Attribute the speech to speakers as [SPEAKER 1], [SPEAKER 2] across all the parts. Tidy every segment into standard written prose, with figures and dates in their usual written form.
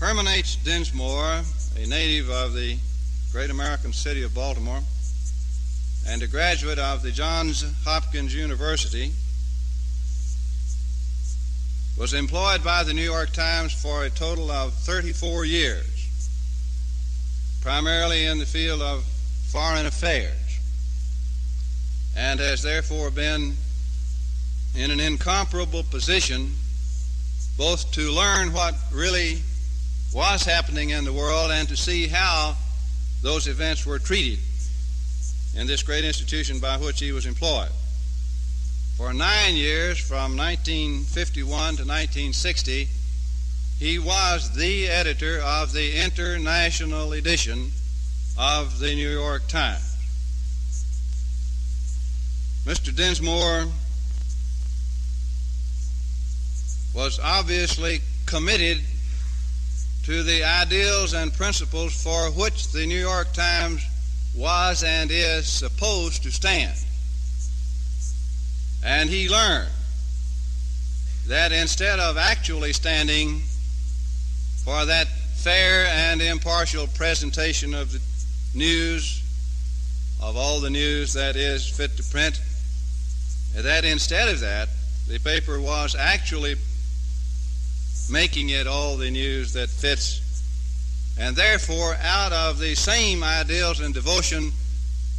[SPEAKER 1] Herman H. Dinsmore, a native of the great American city of Baltimore and a graduate of the Johns Hopkins University, was employed by the New York Times for a total of 34 years, primarily in the field of foreign affairs, and has therefore been in an incomparable position both to learn what really was happening in the world and to see how those events were treated in this great institution by which he was employed. For 9 years, from 1951 to 1960, he was the editor of the international edition of the New York Times. Mr. Dinsmore was obviously committed to the ideals and principles for which the New York Times was and is supposed to stand. And he learned that instead of actually standing for that fair and impartial presentation of the news, of all the news that is fit to print, that instead of that, the paper was actually making it all the news that fits, and therefore out of the same ideals and devotion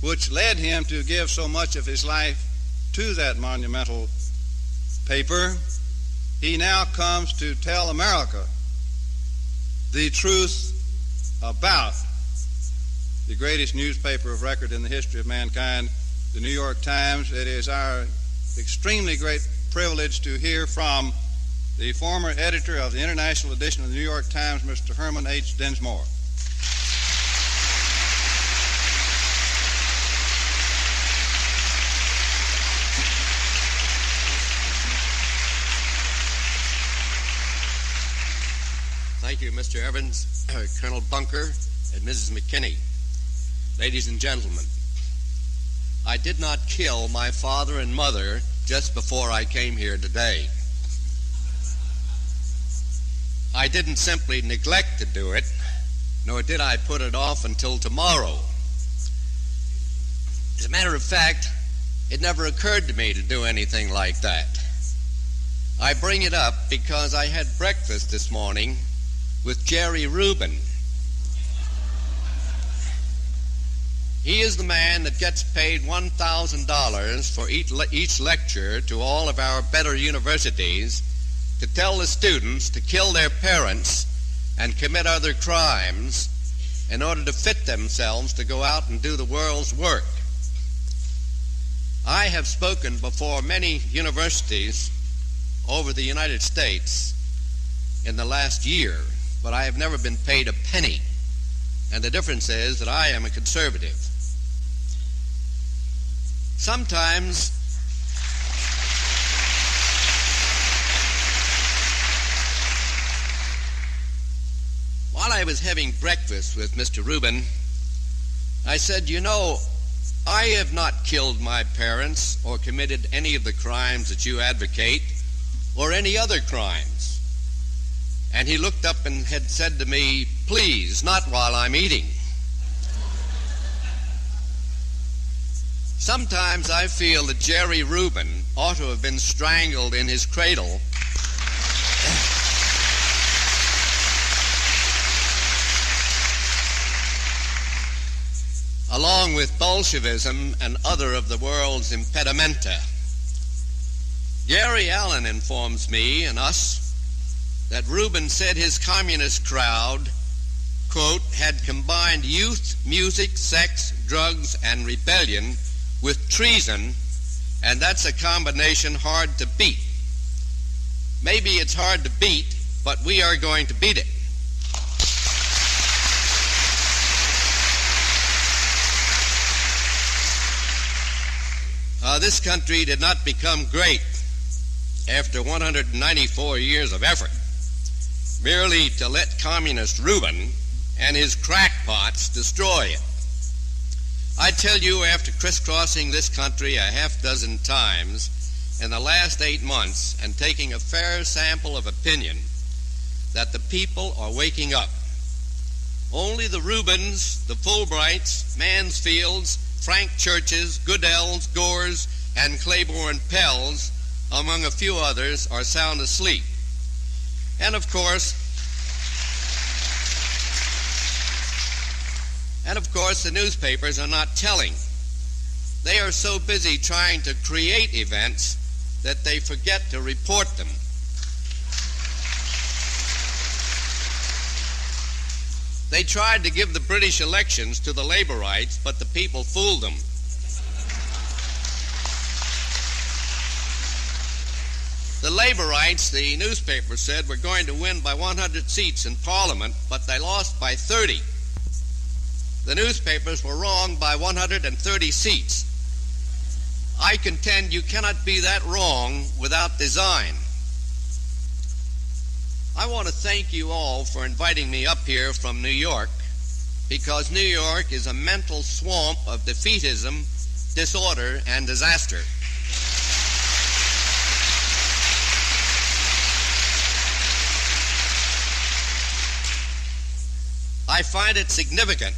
[SPEAKER 1] which led him to give so much of his life to that monumental paper, he now comes to tell America the truth about the greatest newspaper of record in the history of mankind, the New York Times. It is our extremely great privilege to hear from the former editor of the international edition of the New York Times, Mr. Herman H. Dinsmore.
[SPEAKER 2] Thank you, Mr. Evans, Colonel Bunker, and Mrs. McKinney. Ladies and gentlemen, I did not kill my father and mother just before I came here today. I didn't simply neglect to do it, nor did I put it off until tomorrow. As a matter of fact, it never occurred to me to do anything like that. I bring it up because I had breakfast this morning with Jerry Rubin. He is the man that gets paid $1,000 for each lecture to all of our better universities to tell the students to kill their parents and commit other crimes in order to fit themselves to go out and do the world's work. I have spoken before many universities over the United States in the last year, but I have never been paid a penny, and the difference is that I am a conservative. Sometimes while I was having breakfast with Mr. Rubin, I said, you know, I have not killed my parents or committed any of the crimes that you advocate or any other crimes. And he looked up and had said to me, please, not while I'm eating. Sometimes I feel that Jerry Rubin ought to have been strangled in his cradle along with Bolshevism and other of the world's impedimenta. Gary Allen informs me and us that Rubin said his communist crowd, quote, had combined youth, music, sex, drugs, and rebellion with treason, and that's a combination hard to beat. Maybe it's hard to beat, but we are going to beat it. This country did not become great after 194 years of effort merely to let communist Rubin and his crackpots destroy it. I tell you, after crisscrossing this country a half dozen times in the last 8 months and taking a fair sample of opinion, that the people are waking up. Only the Reubens, the Fulbrights, Mansfields, Frank Churches, Goodells, Gores, and Claiborne Pells, among a few others, are sound asleep. And of course, the newspapers are not telling. They are so busy trying to create events that they forget to report them. They tried to give the British elections to the Laborites, but the people fooled them. The Laborites, the newspaper said, were going to win by 100 seats in Parliament, but they lost by 30. The newspapers were wrong by 130 seats. I contend you cannot be that wrong without design. I want to thank you all for inviting me up here from New York, because New York is a mental swamp of defeatism, disorder, and disaster. I find it significant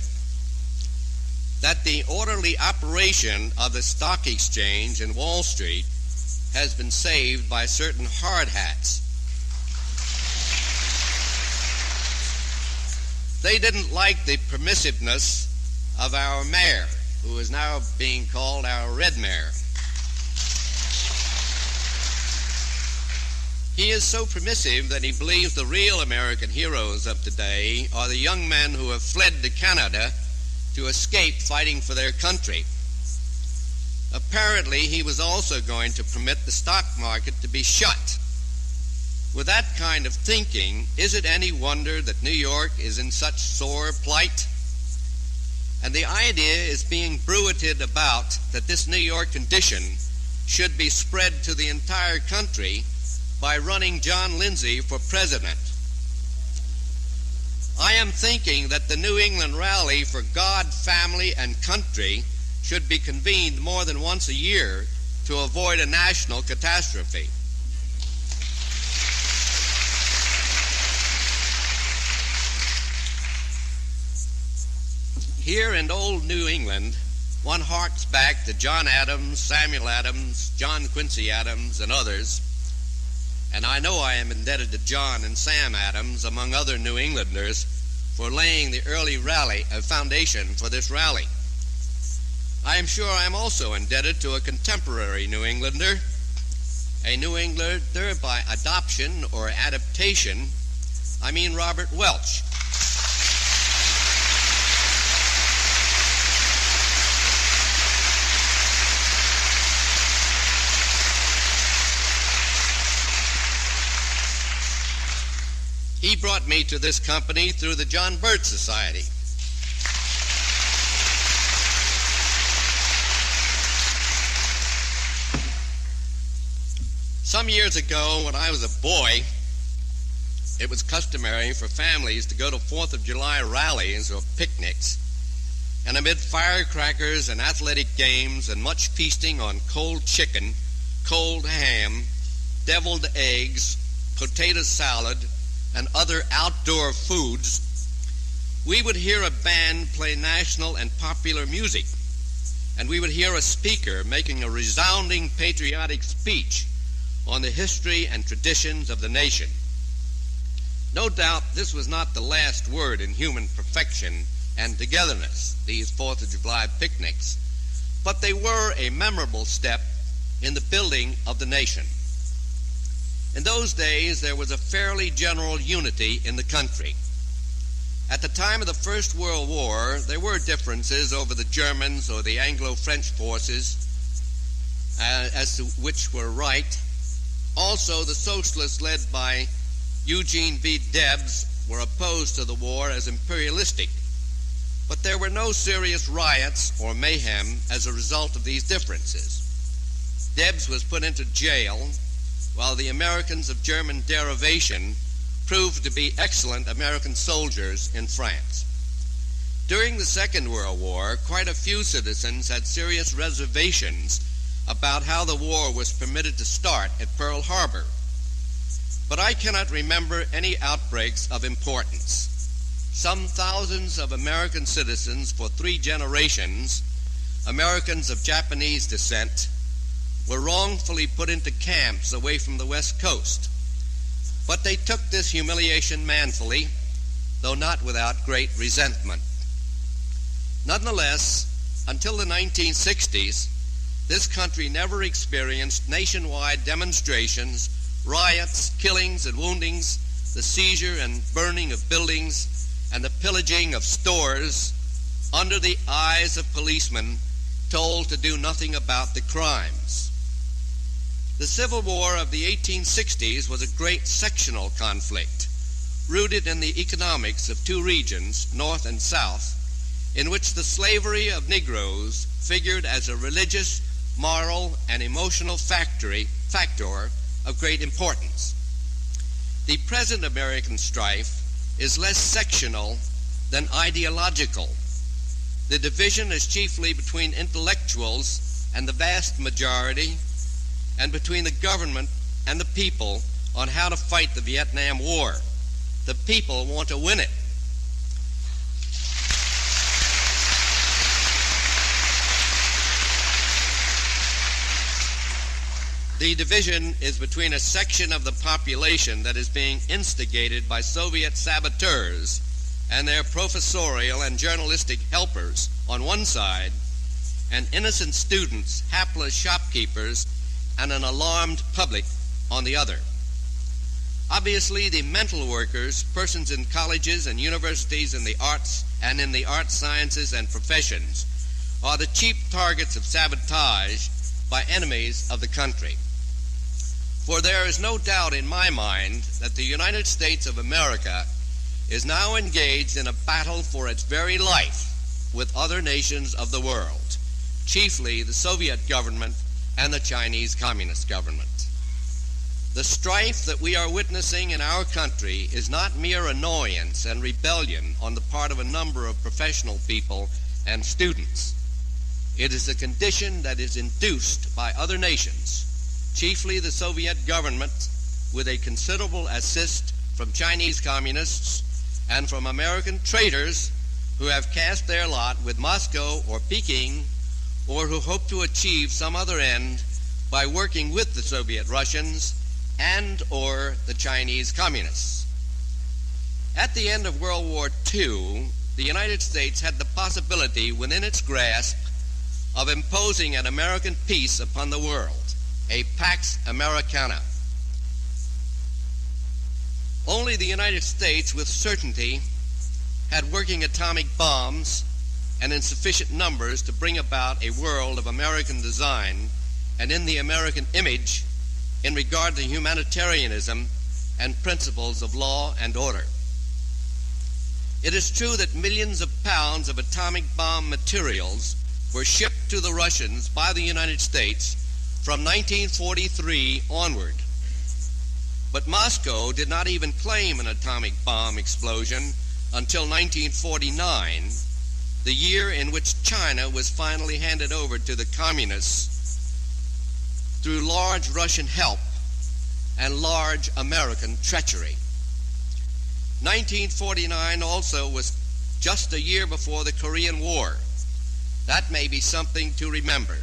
[SPEAKER 2] that the orderly operation of the stock exchange in Wall Street has been saved by certain hard hats. They didn't like the permissiveness of our mayor, who is now being called our Red Mayor. He is so permissive that he believes the real American heroes of today are the young men who have fled to Canada to escape fighting for their country. Apparently, he was also going to permit the stock market to be shut. With that kind of thinking, is it any wonder that New York is in such sore plight? And the idea is being bruited about that this New York condition should be spread to the entire country by running John Lindsay for president. I am thinking that the New England Rally for God, Family, and Country should be convened more than once a year to avoid a national catastrophe. Here in old New England, one harks back to John Adams, Samuel Adams, John Quincy Adams, and others. And I know I am indebted to John and Sam Adams, among other New Englanders, for laying the early foundation for this rally. I am sure I am also indebted to a contemporary New Englander, a New Englander by adoption or adaptation. I mean Robert Welch. He brought me to this company through the John Birch Society. Some years ago, when I was a boy, it was customary for families to go to 4th of July rallies or picnics, and amid firecrackers and athletic games and much feasting on cold chicken, cold ham, deviled eggs, potato salad, and other outdoor foods, we would hear a band play national and popular music, and we would hear a speaker making a resounding patriotic speech on the history and traditions of the nation. No doubt this was not the last word in human perfection and togetherness, these 4th of July picnics, but they were a memorable step in the building of the nation. In those days, there was a fairly general unity in the country. At the time of the First World War, there were differences over the Germans or the Anglo-French forces as to which were right. Also, the socialists led by Eugene V. Debs were opposed to the war as imperialistic. But there were no serious riots or mayhem as a result of these differences. Debs was put into jail, while the Americans of German derivation proved to be excellent American soldiers in France. During the Second World War, quite a few citizens had serious reservations about how the war was permitted to start at Pearl Harbor. but I cannot remember any outbreaks of importance. Some thousands of American citizens for 3 generations, Americans of Japanese descent, were wrongfully put into camps away from the West Coast. But they took this humiliation manfully, though not without great resentment. Nonetheless, until the 1960s, this country never experienced nationwide demonstrations, riots, killings and woundings, the seizure and burning of buildings, and the pillaging of stores under the eyes of policemen told to do nothing about the crimes. The Civil War of the 1860s was a great sectional conflict, rooted in the economics of 2 regions, North and South, in which the slavery of Negroes figured as a religious, moral, and emotional factor of great importance. The present American strife is less sectional than ideological. The division is chiefly between intellectuals and the vast majority, and between the government and the people on how to fight the Vietnam War. The people want to win it. The division is between a section of the population that is being instigated by Soviet saboteurs and their professorial and journalistic helpers on one side, and innocent students, hapless shopkeepers, and an alarmed public on the other. Obviously, the mental workers, persons in colleges and universities in the arts and in the arts sciences and professions, are the chief targets of sabotage by enemies of the country. For there is no doubt in my mind that the United States of America is now engaged in a battle for its very life with other nations of the world, chiefly the Soviet government and the Chinese Communist government. The strife that we are witnessing in our country is not mere annoyance and rebellion on the part of a number of professional people and students. It is a condition that is induced by other nations, chiefly the Soviet government, with a considerable assist from Chinese communists and from American traitors who have cast their lot with Moscow or Peking, or who hope to achieve some other end by working with the Soviet Russians and or the Chinese communists. At the end of World War II, the United States had the possibility within its grasp of imposing an American peace upon the world, a Pax Americana. Only the United States, with certainty, had working atomic bombs and in sufficient numbers to bring about a world of American design and in the American image in regard to humanitarianism and principles of law and order. It is true that millions of pounds of atomic bomb materials were shipped to the Russians by the United States from 1943 onward. But Moscow did not even claim an atomic bomb explosion until 1949, the year in which China was finally handed over to the communists through large Russian help and large American treachery. 1949 also was just a year before the Korean War. That may be something to remember.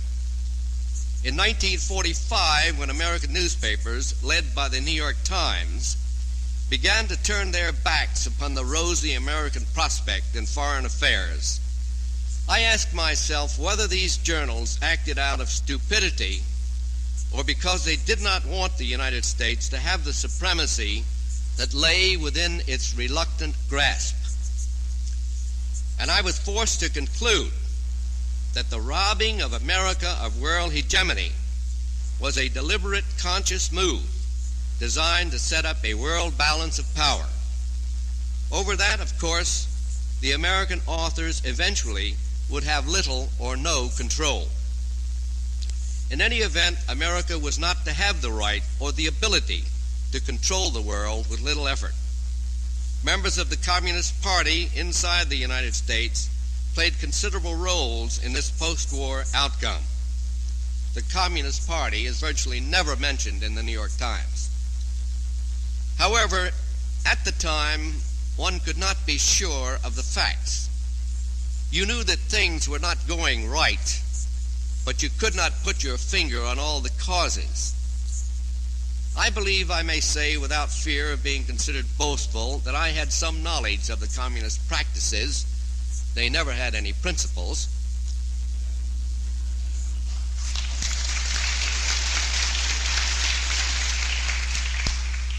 [SPEAKER 2] In 1945, when American newspapers, led by the New York Times, began to turn their backs upon the rosy American prospect in foreign affairs, I asked myself whether these journals acted out of stupidity or because they did not want the United States to have the supremacy that lay within its reluctant grasp. And I was forced to conclude that the robbing of America of world hegemony was a deliberate, conscious move designed to set up a world balance of power. Over that, of course, the American authors eventually would have little or no control. In any event, America was not to have the right or the ability to control the world with little effort. Members of the Communist Party inside the United States played considerable roles in this post-war outcome. The Communist Party is virtually never mentioned in the New York Times. However, at the time, one could not be sure of the facts. You knew that things were not going right, but you could not put your finger on all the causes. I believe I may say without fear of being considered boastful that I had some knowledge of the communist practices. They never had any principles.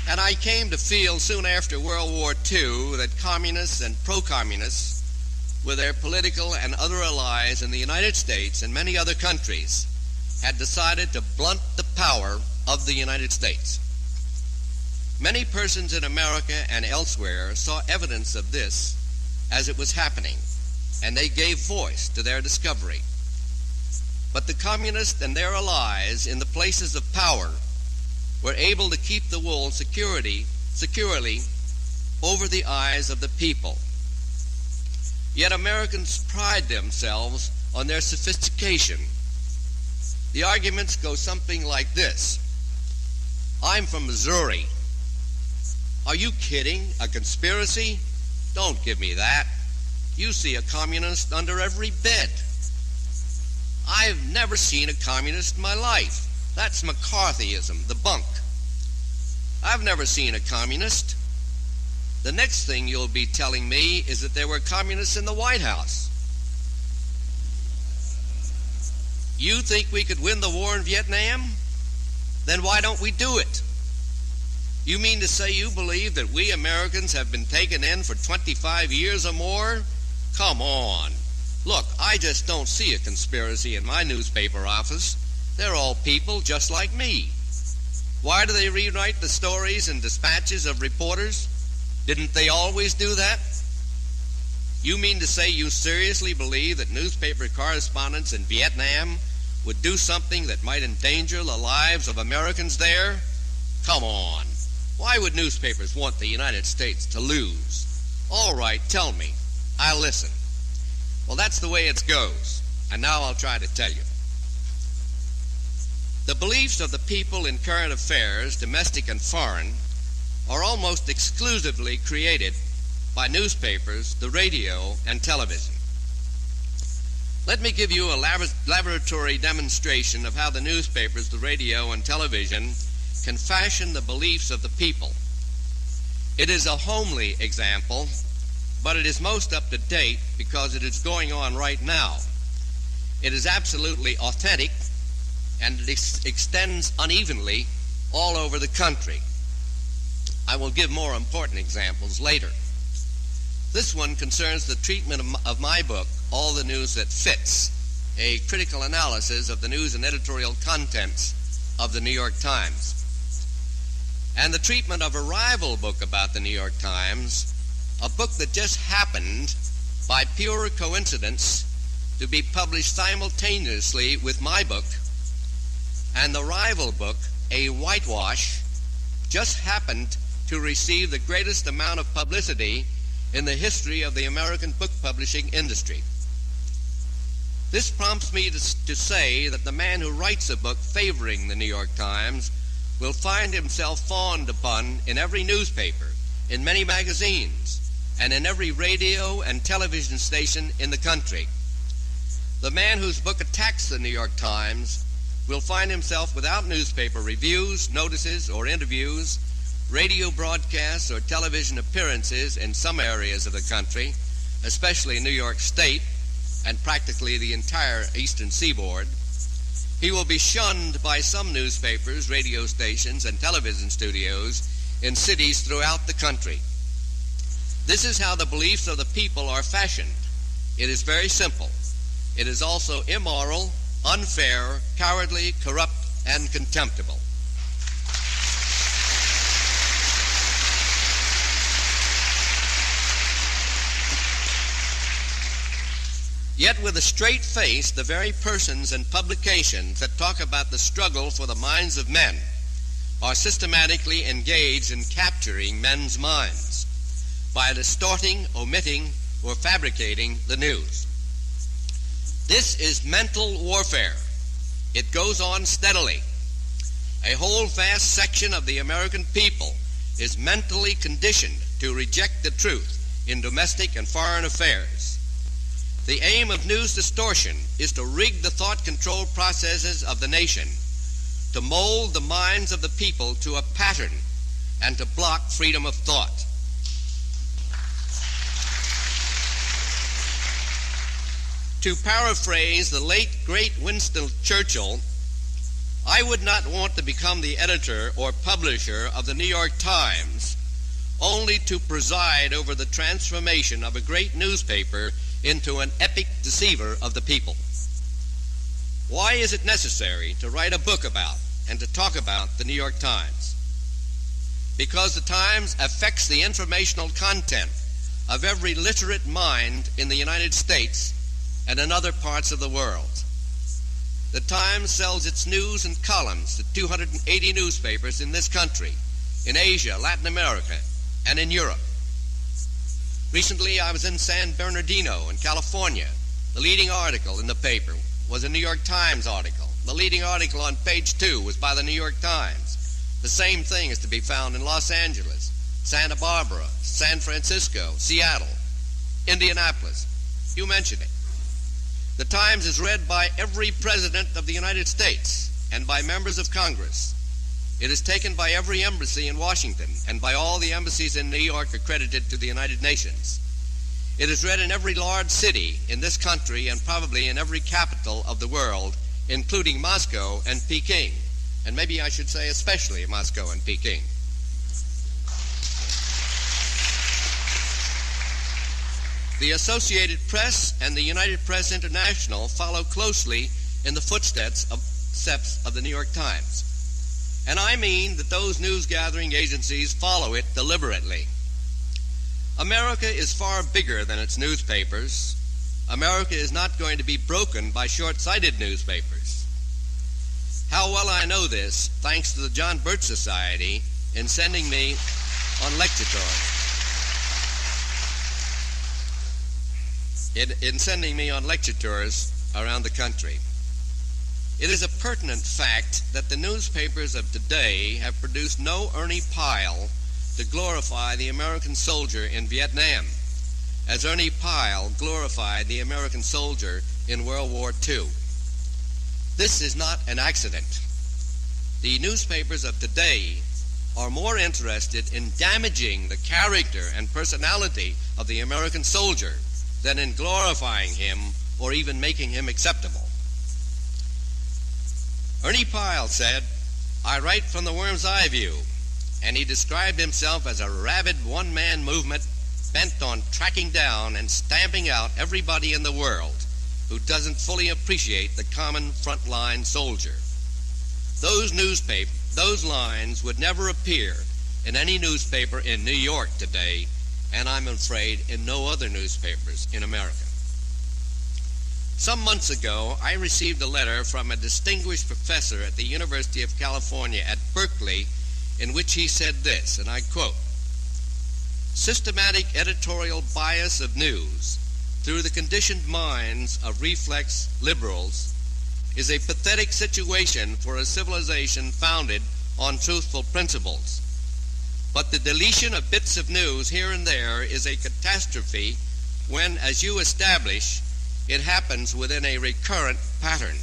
[SPEAKER 2] And I came to feel soon after World War II that communists and pro-communists, with their political and other allies in the United States and many other countries, had decided to blunt the power of the United States. Many persons in America and elsewhere saw evidence of this as it was happening, and they gave voice to their discovery. But the communists and their allies in the places of power were able to keep the wool securely over the eyes of the people. Yet Americans pride themselves on their sophistication. The arguments go something like this. I'm from Missouri. Are you kidding? A conspiracy? Don't give me that. You see a communist under every bed. I've never seen a communist in my life. That's McCarthyism, the bunk. I've never seen a communist. The next thing you'll be telling me is that there were communists in the White House. You think we could win the war in Vietnam? Then why don't we do it? You mean to say you believe that we Americans have been taken in for 25 years or more? Come on. Look, I just don't see a conspiracy in my newspaper office. They're all people just like me. Why do they rewrite the stories and dispatches of reporters? Didn't they always do that? You mean to say you seriously believe that newspaper correspondents in Vietnam would do something that might endanger the lives of Americans there? Come on. Why would newspapers want the United States to lose? All right, tell me. I'll listen. Well, that's the way it goes. And now I'll try to tell you. The beliefs of the people in current affairs, domestic and foreign, are almost exclusively created by newspapers, the radio, and television. Let me give you a laboratory demonstration of how the newspapers, the radio, and television can fashion the beliefs of the people. It is a homely example, but it is most up to date because it is going on right now. It is absolutely authentic, and it extends unevenly all over the country. I will give more important examples later. This one concerns the treatment of my book, All the News That Fits, a critical analysis of the news and editorial contents of the New York Times. And the treatment of a rival book about the New York Times, a book that just happened by pure coincidence to be published simultaneously with my book, and the rival book, a whitewash, just happened to receive the greatest amount of publicity in the history of the American book publishing industry. This prompts me to say that the man who writes a book favoring the New York Times will find himself fawned upon in every newspaper, in many magazines, and in every radio and television station in the country. The man whose book attacks the New York Times will find himself without newspaper reviews, notices, or interviews, radio broadcasts, or television appearances in some areas of the country, especially New York State and practically the entire eastern seaboard. He will be shunned by some newspapers, radio stations, and television studios in cities throughout the country. This is how the beliefs of the people are fashioned. It is very simple. It is also immoral, unfair, cowardly, corrupt, and contemptible. Yet with a straight face, the very persons and publications that talk about the struggle for the minds of men are systematically engaged in capturing men's minds by distorting, omitting, or fabricating the news. This is mental warfare. It goes on steadily. A whole vast section of the American people is mentally conditioned to reject the truth in domestic and foreign affairs. The aim of news distortion is to rig the thought control processes of the nation, to mold the minds of the people to a pattern, and to block freedom of thought. To paraphrase the late great Winston Churchill, I would not want to become the editor or publisher of the New York Times only to preside over the transformation of a great newspaper into an epic deceiver of the people. Why is it necessary to write a book about and to talk about the New York Times? Because the Times affects the informational content of every literate mind in the United States and in other parts of the world. The Times sells its news and columns to 280 newspapers in this country, in Asia, Latin America, and in Europe. Recently, I was in San Bernardino in California. The leading article in the paper was a New York Times article. The leading article on page 2 was by the New York Times. The same thing is to be found in Los Angeles, Santa Barbara, San Francisco, Seattle, Indianapolis. You mentioned it. The Times is read by every president of the United States and by members of Congress. It is taken by every embassy in Washington and by all the embassies in New York accredited to the United Nations. It is read in every large city in this country and probably in every capital of the world, including Moscow and Peking, and maybe I should say especially Moscow and Peking. The Associated Press and the United Press International follow closely in the footsteps of the New York Times. And I mean that those news-gathering agencies follow it deliberately. America is far bigger than its newspapers. America is not going to be broken by short-sighted newspapers. How well I know this, thanks to the John Birch Society in sending me on lecture tours. In sending me on lecture tours around the country. It is a pertinent fact that the newspapers of today have produced no Ernie Pyle to glorify the American soldier in Vietnam, as Ernie Pyle glorified the American soldier in World War II. This is not an accident. The newspapers of today are more interested in damaging the character and personality of the American soldier than in glorifying him or even making him acceptable. Ernie Pyle said, "I write from the worm's eye view," and he described himself as a rabid one-man movement bent on tracking down and stamping out everybody in the world who doesn't fully appreciate the common frontline soldier. Those lines would never appear in any newspaper in New York today, and I'm afraid in no other newspapers in America. Some months ago, I received a letter from a distinguished professor at the University of California at Berkeley in which he said this, and I quote, "Systematic editorial bias of news through the conditioned minds of reflex liberals is a pathetic situation for a civilization founded on truthful principles. But the deletion of bits of news here and there is a catastrophe when, as you establish, it happens within a recurrent pattern.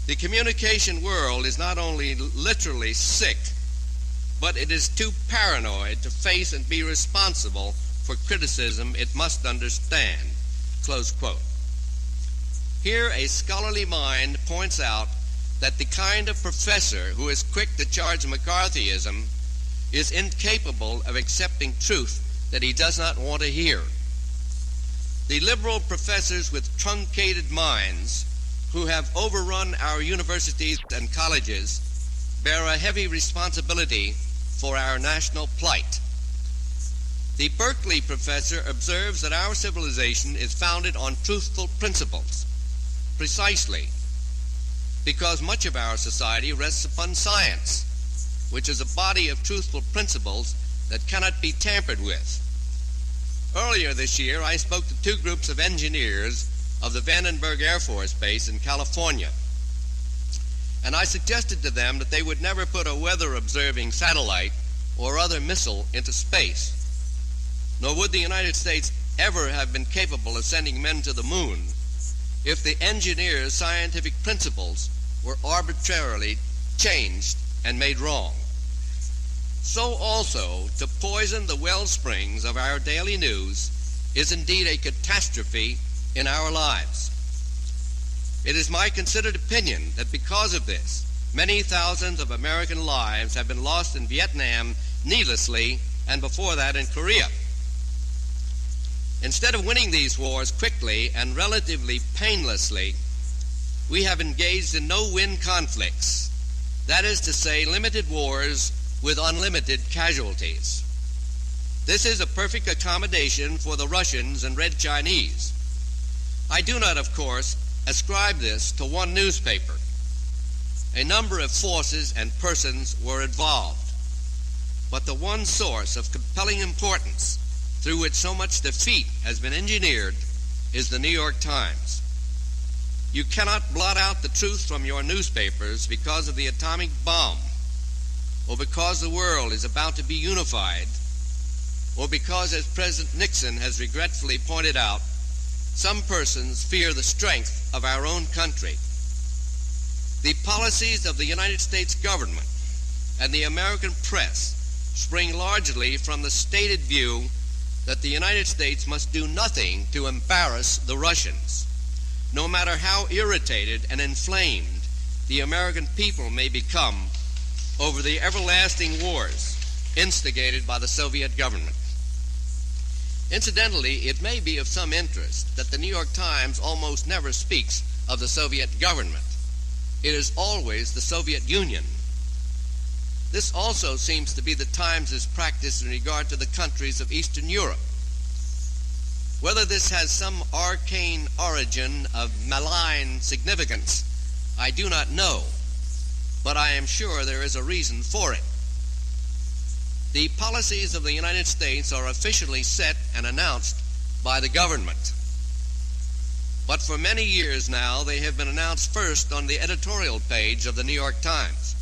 [SPEAKER 2] The communication world is not only literally sick, but it is too paranoid to face and be responsible for criticism it must understand." Close quote. Here a scholarly mind points out that the kind of professor who is quick to charge McCarthyism is incapable of accepting truth that he does not want to hear. The liberal professors with truncated minds who have overrun our universities and colleges bear a heavy responsibility for our national plight. The Berkeley professor observes that our civilization is founded on truthful principles, precisely because much of our society rests upon science, which is a body of truthful principles that cannot be tampered with. Earlier this year, I spoke to two groups of engineers of the Vandenberg Air Force Base in California, and I suggested to them that they would never put a weather-observing satellite or other missile into space, nor would the United States ever have been capable of sending men to the moon if the engineers' scientific principles were arbitrarily changed and made wrong. So also, to poison the well springs of our daily news is indeed a catastrophe in our lives. It is my considered opinion that because of this, many thousands of American lives have been lost in Vietnam needlessly, and before that in Korea. Instead of winning these wars quickly and relatively painlessly, we have engaged in no-win conflicts, that is to say, limited wars with unlimited casualties. This is a perfect accommodation for the Russians and Red Chinese. I do not, of course, ascribe this to one newspaper. A number of forces and persons were involved, but the one source of compelling importance through which so much defeat has been engineered is the New York Times. You cannot blot out the truth from your newspapers because of the atomic bomb, or because the world is about to be unified, or because, as President Nixon has regretfully pointed out, some persons fear the strength of our own country. The policies of the United States government and the American press spring largely from the stated view that the United States must do nothing to embarrass the Russians, no matter how irritated and inflamed the American people may become over the everlasting wars instigated by the Soviet government. Incidentally, it may be of some interest that the New York Times almost never speaks of the Soviet government. It is always the Soviet Union. This also seems to be the Times' practice in regard to the countries of Eastern Europe. Whether this has some arcane origin of malign significance, I do not know, but I am sure there is a reason for it. The policies of the United States are officially set and announced by the government. But for many years now, they have been announced first on the editorial page of the New York Times.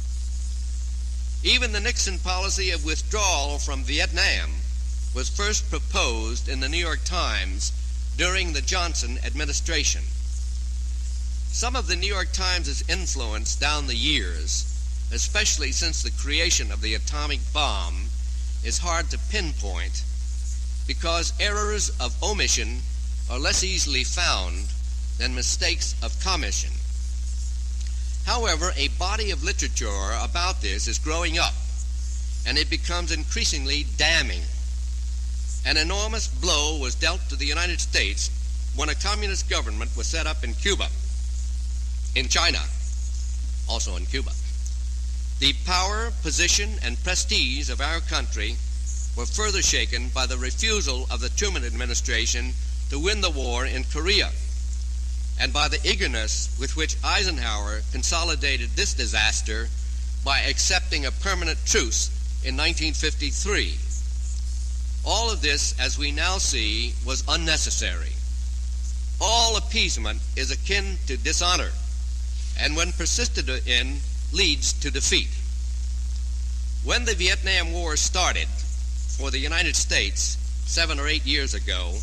[SPEAKER 2] Even the Nixon policy of withdrawal from Vietnam was first proposed in the New York Times during the Johnson administration. Some of the New York Times' influence down the years, especially since the creation of the atomic bomb, is hard to pinpoint because errors of omission are less easily found than mistakes of commission. However, a body of literature about this is growing up, and it becomes increasingly damning. An enormous blow was dealt to the United States when a communist government was set up in Cuba, in China, also in Cuba. The power, position, and prestige of our country were further shaken by the refusal of the Truman administration to win the war in Korea, and by the eagerness with which Eisenhower consolidated this disaster by accepting a permanent truce in 1953. All of this, as we now see, was unnecessary. All appeasement is akin to dishonor, and when persisted in, leads to defeat. When the Vietnam War started for the United States 7 or 8 years ago,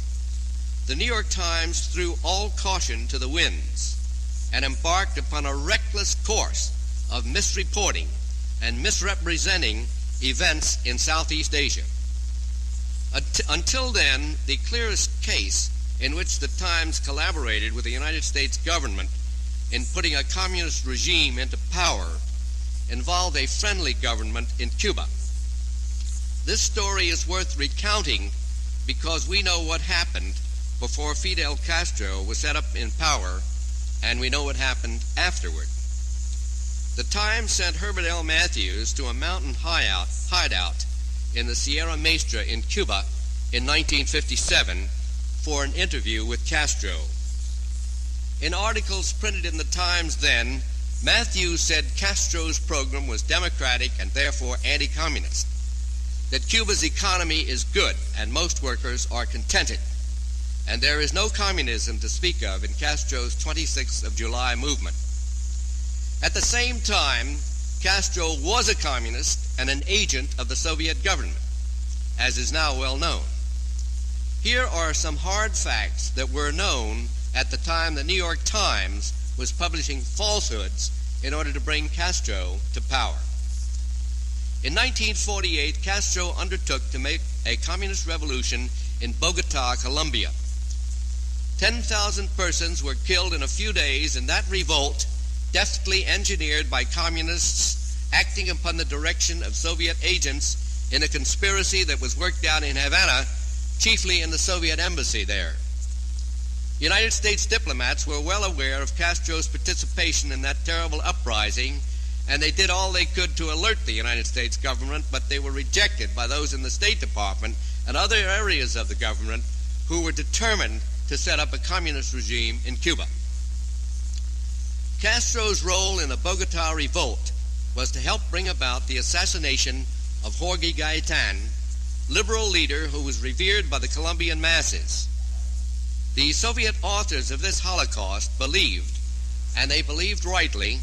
[SPEAKER 2] the New York Times threw all caution to the winds and embarked upon a reckless course of misreporting and misrepresenting events in Southeast Asia. Until then, the clearest case in which the Times collaborated with the United States government in putting a communist regime into power involved a friendly government in Cuba. This story is worth recounting because we know what happened before Fidel Castro was set up in power, and we know what happened afterward. The Times sent Herbert L. Matthews to a mountain hideout in the Sierra Maestra in Cuba in 1957 for an interview with Castro. In articles printed in the Times then, Matthews said Castro's program was democratic and therefore anti-communist, that Cuba's economy is good and most workers are contented, and there is no communism to speak of in Castro's 26th of July movement. At the same time, Castro was a communist and an agent of the Soviet government, as is now well known. Here are some hard facts that were known at the time the New York Times was publishing falsehoods in order to bring Castro to power. In 1948, Castro undertook to make a communist revolution in Bogota, Colombia. 10,000 persons were killed in a few days in that revolt, deftly engineered by communists acting upon the direction of Soviet agents in a conspiracy that was worked out in Havana, chiefly in the Soviet embassy there. United States diplomats were well aware of Castro's participation in that terrible uprising, and they did all they could to alert the United States government, but they were rejected by those in the State Department and other areas of the government who were determined to set up a communist regime in Cuba. Castro's role in the Bogota revolt was to help bring about the assassination of Jorge Gaitan, liberal leader who was revered by the Colombian masses. The Soviet authors of this Holocaust believed, and they believed rightly,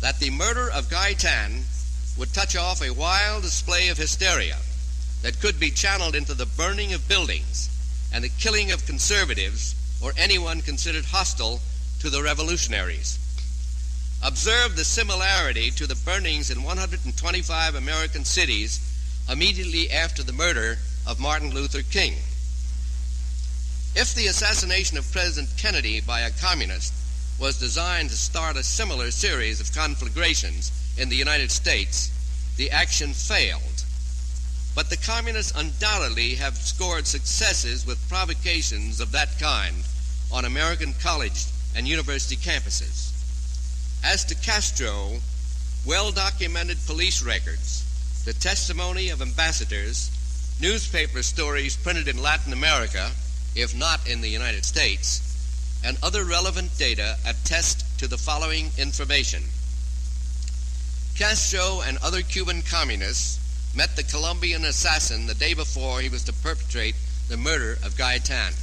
[SPEAKER 2] that the murder of Gaitan would touch off a wild display of hysteria that could be channeled into the burning of buildings and the killing of conservatives or anyone considered hostile to the revolutionaries. Observe the similarity to the burnings in 125 American cities immediately after the murder of Martin Luther King. If the assassination of President Kennedy by a communist was designed to start a similar series of conflagrations in the United States, the action failed. But the communists undoubtedly have scored successes with provocations of that kind on American college and university campuses. As to Castro, well-documented police records, the testimony of ambassadors, newspaper stories printed in Latin America, if not in the United States, and other relevant data attest to the following information. Castro and other Cuban communists met the Colombian assassin the day before he was to perpetrate the murder of Gaitan,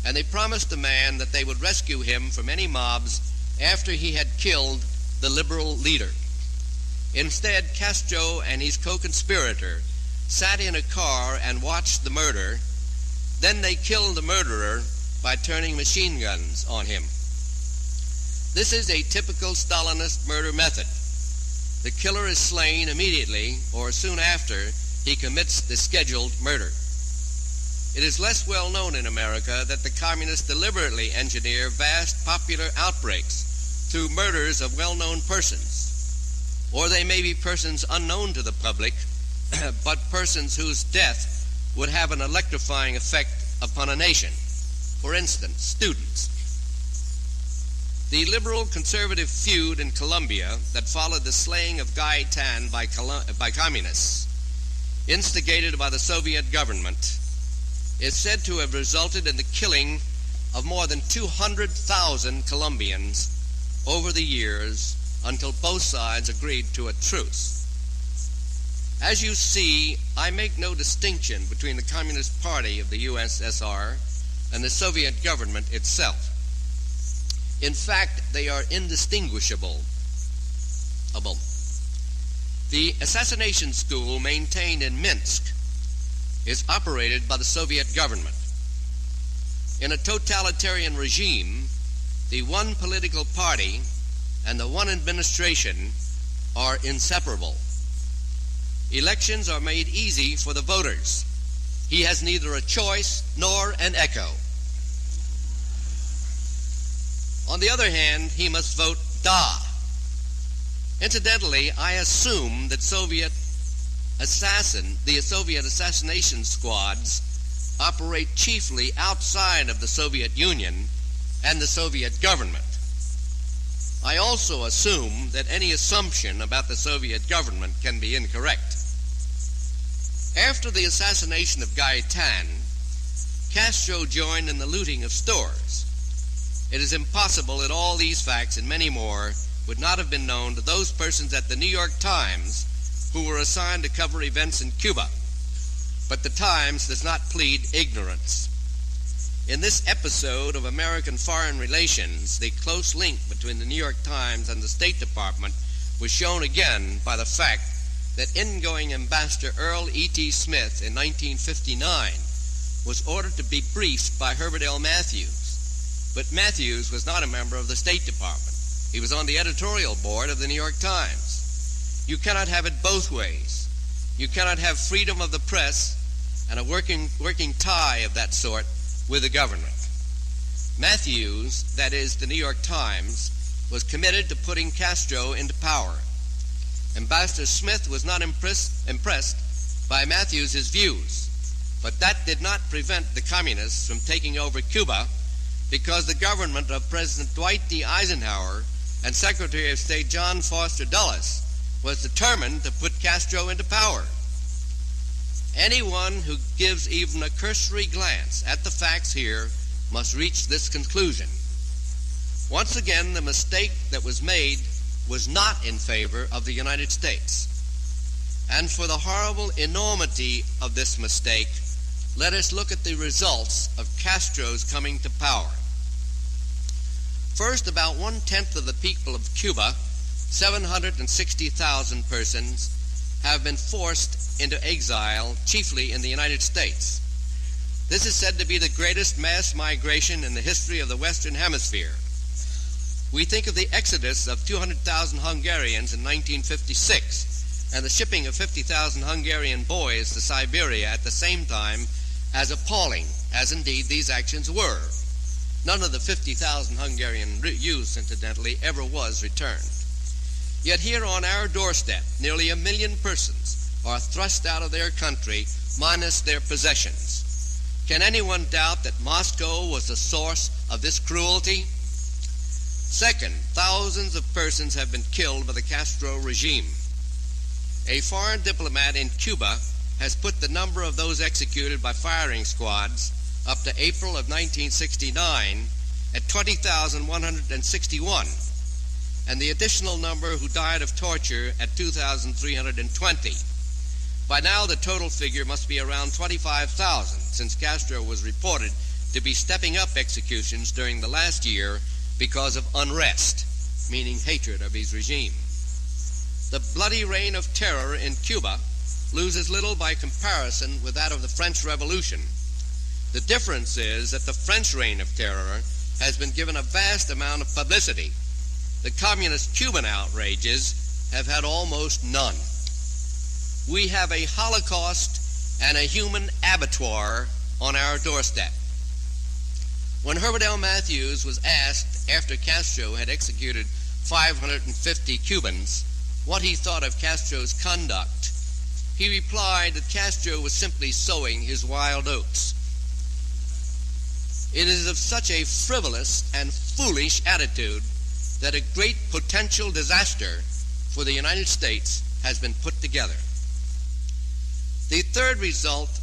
[SPEAKER 2] and they promised the man that they would rescue him from any mobs after he had killed the liberal leader. Instead, Castro and his co-conspirator sat in a car and watched the murder. Then they killed the murderer by turning machine guns on him. This is a typical Stalinist murder method. The killer is slain immediately or soon after he commits the scheduled murder. It is less well known in America that the communists deliberately engineer vast popular outbreaks through murders of well-known persons, or they may be persons unknown to the public, but persons whose death would have an electrifying effect upon a nation. For instance, students. The liberal-conservative feud in Colombia that followed the slaying of Gaitan by communists, instigated by the Soviet government, is said to have resulted in the killing of more than 200,000 Colombians over the years until both sides agreed to a truce. As you see, I make no distinction between the Communist Party of the USSR and the Soviet government itself. In fact, they are indistinguishable. The assassination school maintained in Minsk is operated by the Soviet government. In a totalitarian regime, the one political party and the one administration are inseparable. Elections are made easy for the voters. He has neither a choice nor an echo. On the other hand, he must vote da. Incidentally, I assume that the Soviet assassination squads operate chiefly outside of the Soviet Union and the Soviet government. I also assume that any assumption about the Soviet government can be incorrect. After the assassination of Gaitan, Castro joined in the looting of stores. It is impossible that all these facts and many more would not have been known to those persons at the New York Times who were assigned to cover events in Cuba. But the Times does not plead ignorance. In this episode of American foreign relations, the close link between the New York Times and the State Department was shown again by the fact that ingoing Ambassador Earl E.T. Smith in 1959 was ordered to be briefed by Herbert L. Matthews. But Matthews was not a member of the State Department. He was on the editorial board of the New York Times. You cannot have it both ways. You cannot have freedom of the press and a working tie of that sort with the government. Matthews, that is the New York Times, was committed to putting Castro into power. Ambassador Smith was not impressed by Matthews' views, but that did not prevent the communists from taking over Cuba, because the government of President Dwight D. Eisenhower and Secretary of State John Foster Dulles was determined to put Castro into power. Anyone who gives even a cursory glance at the facts here must reach this conclusion. Once again, the mistake that was made was not in favor of the United States. And for the horrible enormity of this mistake, let us look at the results of Castro's coming to power. First, about 1/10 of the people of Cuba, 760,000 persons, have been forced into exile, chiefly in the United States. This is said to be the greatest mass migration in the history of the Western Hemisphere. We think of the exodus of 200,000 Hungarians in 1956 and the shipping of 50,000 Hungarian boys to Siberia at the same time as appalling, as indeed these actions were. None of the 50,000 Hungarian youths, incidentally, ever was returned. Yet here on our doorstep, nearly 1 million persons are thrust out of their country, minus their possessions. Can anyone doubt that Moscow was the source of this cruelty? Second, thousands of persons have been killed by the Castro regime. A foreign diplomat in Cuba has put the number of those executed by firing squads up to April of 1969 at 20,161, and the additional number who died of torture at 2,320. By now, the total figure must be around 25,000, since Castro was reported to be stepping up executions during the last year because of unrest, meaning hatred of his regime. The bloody reign of terror in Cuba loses little by comparison with that of the French Revolution. The difference is that the French reign of terror has been given a vast amount of publicity. The communist Cuban outrages have had almost none. We have a Holocaust and a human abattoir on our doorstep. When Herbert L. Matthews was asked, after Castro had executed 550 Cubans, what he thought of Castro's conduct, he replied that Castro was simply sowing his wild oats. It is of such a frivolous and foolish attitude that a great potential disaster for the United States has been put together. The third result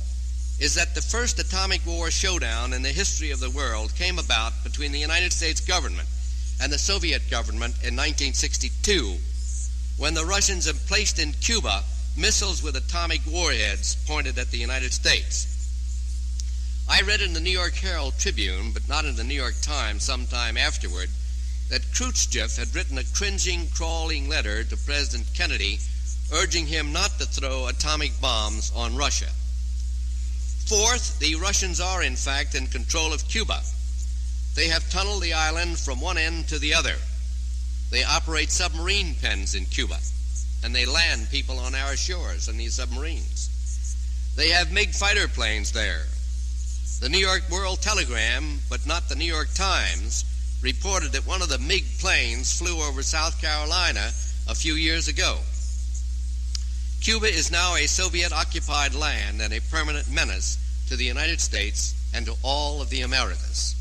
[SPEAKER 2] is that the first atomic war showdown in the history of the world came about between the United States government and the Soviet government in 1962, when the Russians had placed in Cuba missiles with atomic warheads pointed at the United States. I read in the New York Herald Tribune, but not in the New York Times sometime afterward, that Khrushchev had written a cringing, crawling letter to President Kennedy urging him not to throw atomic bombs on Russia. Fourth, the Russians are in fact in control of Cuba. They have tunneled the island from one end to the other. They operate submarine pens in Cuba, and they land people on our shores in these submarines. They have MiG fighter planes there. The New York World Telegram, but not the New York Times, reported that one of the MiG planes flew over South Carolina a few years ago. Cuba is now a Soviet-occupied land and a permanent menace to the United States and to all of the Americas.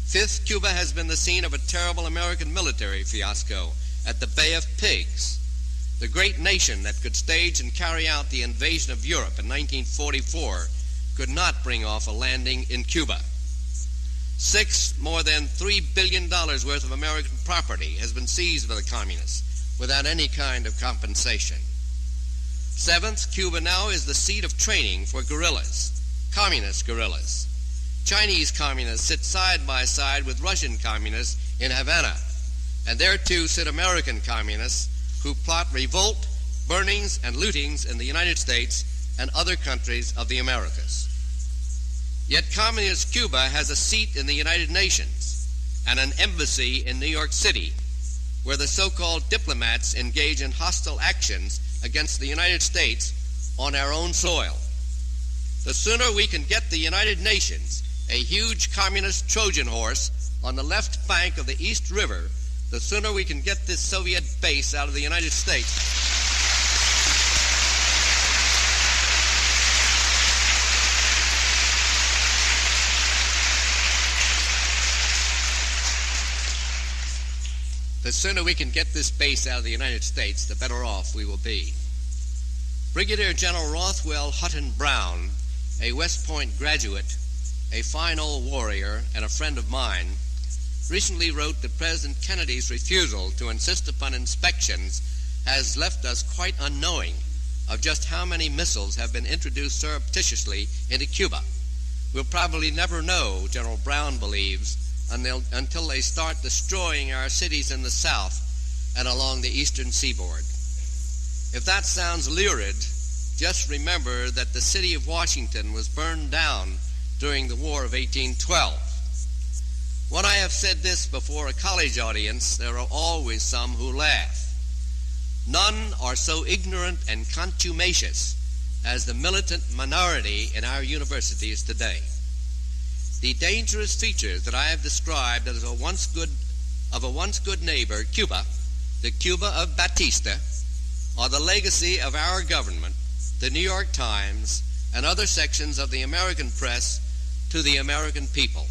[SPEAKER 2] Fifth, Cuba has been the scene of a terrible American military fiasco at the Bay of Pigs. The great nation that could stage and carry out the invasion of Europe in 1944 could not bring off a landing in Cuba. Sixth, more than $3 billion worth of American property has been seized by the communists without any kind of compensation. Seventh, Cuba now is the seat of training for guerrillas, communist guerrillas. Chinese communists sit side by side with Russian communists in Havana, and there too sit American communists who plot revolt burnings and lootings in the United States and other countries of the Americas. Yet communist Cuba has a seat in the United Nations and an embassy in New York City, where the so-called diplomats engage in hostile actions against the United States on our own soil. The sooner we can get the United Nations, a huge communist Trojan horse, on the left bank of the East River, the sooner we can get this Soviet base out of the United States. The sooner we can get this base out of the United States, the better off we will be. Brigadier General Rothwell Hutton Brown, a West Point graduate, a fine old warrior, and a friend of mine, recently wrote that President Kennedy's refusal to insist upon inspections has left us quite unknowing of just how many missiles have been introduced surreptitiously into Cuba. We'll probably never know, General Brown believes, until they start destroying our cities in the south and along the eastern seaboard. If that sounds lurid, just remember that the city of Washington was burned down during the War of 1812. When I have said this before a college audience, there are always some who laugh. None are so ignorant and contumacious as the militant minority in our universities today. The dangerous features that I have described as of a once good neighbor, Cuba, the Cuba of Batista, are the legacy of our government, the New York Times, and other sections of the American press to the American people.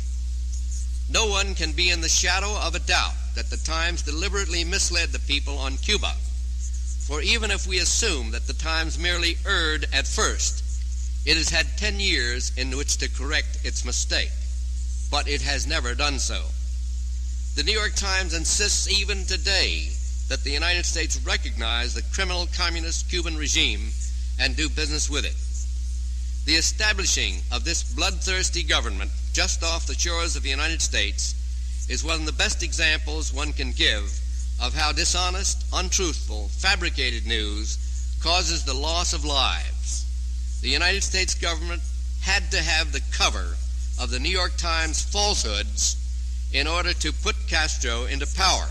[SPEAKER 2] No one can be in the shadow of a doubt that the Times deliberately misled the people on Cuba. For even if we assume that the Times merely erred at first, it has had 10 years in which to correct its mistake, but it has never done so. The New York Times insists even today that the United States recognize the criminal communist Cuban regime and do business with it. The establishing of this bloodthirsty government just off the shores of the United States is one of the best examples one can give of how dishonest, untruthful, fabricated news causes the loss of lives. The United States government had to have the cover of the New York Times falsehoods in order to put Castro into power.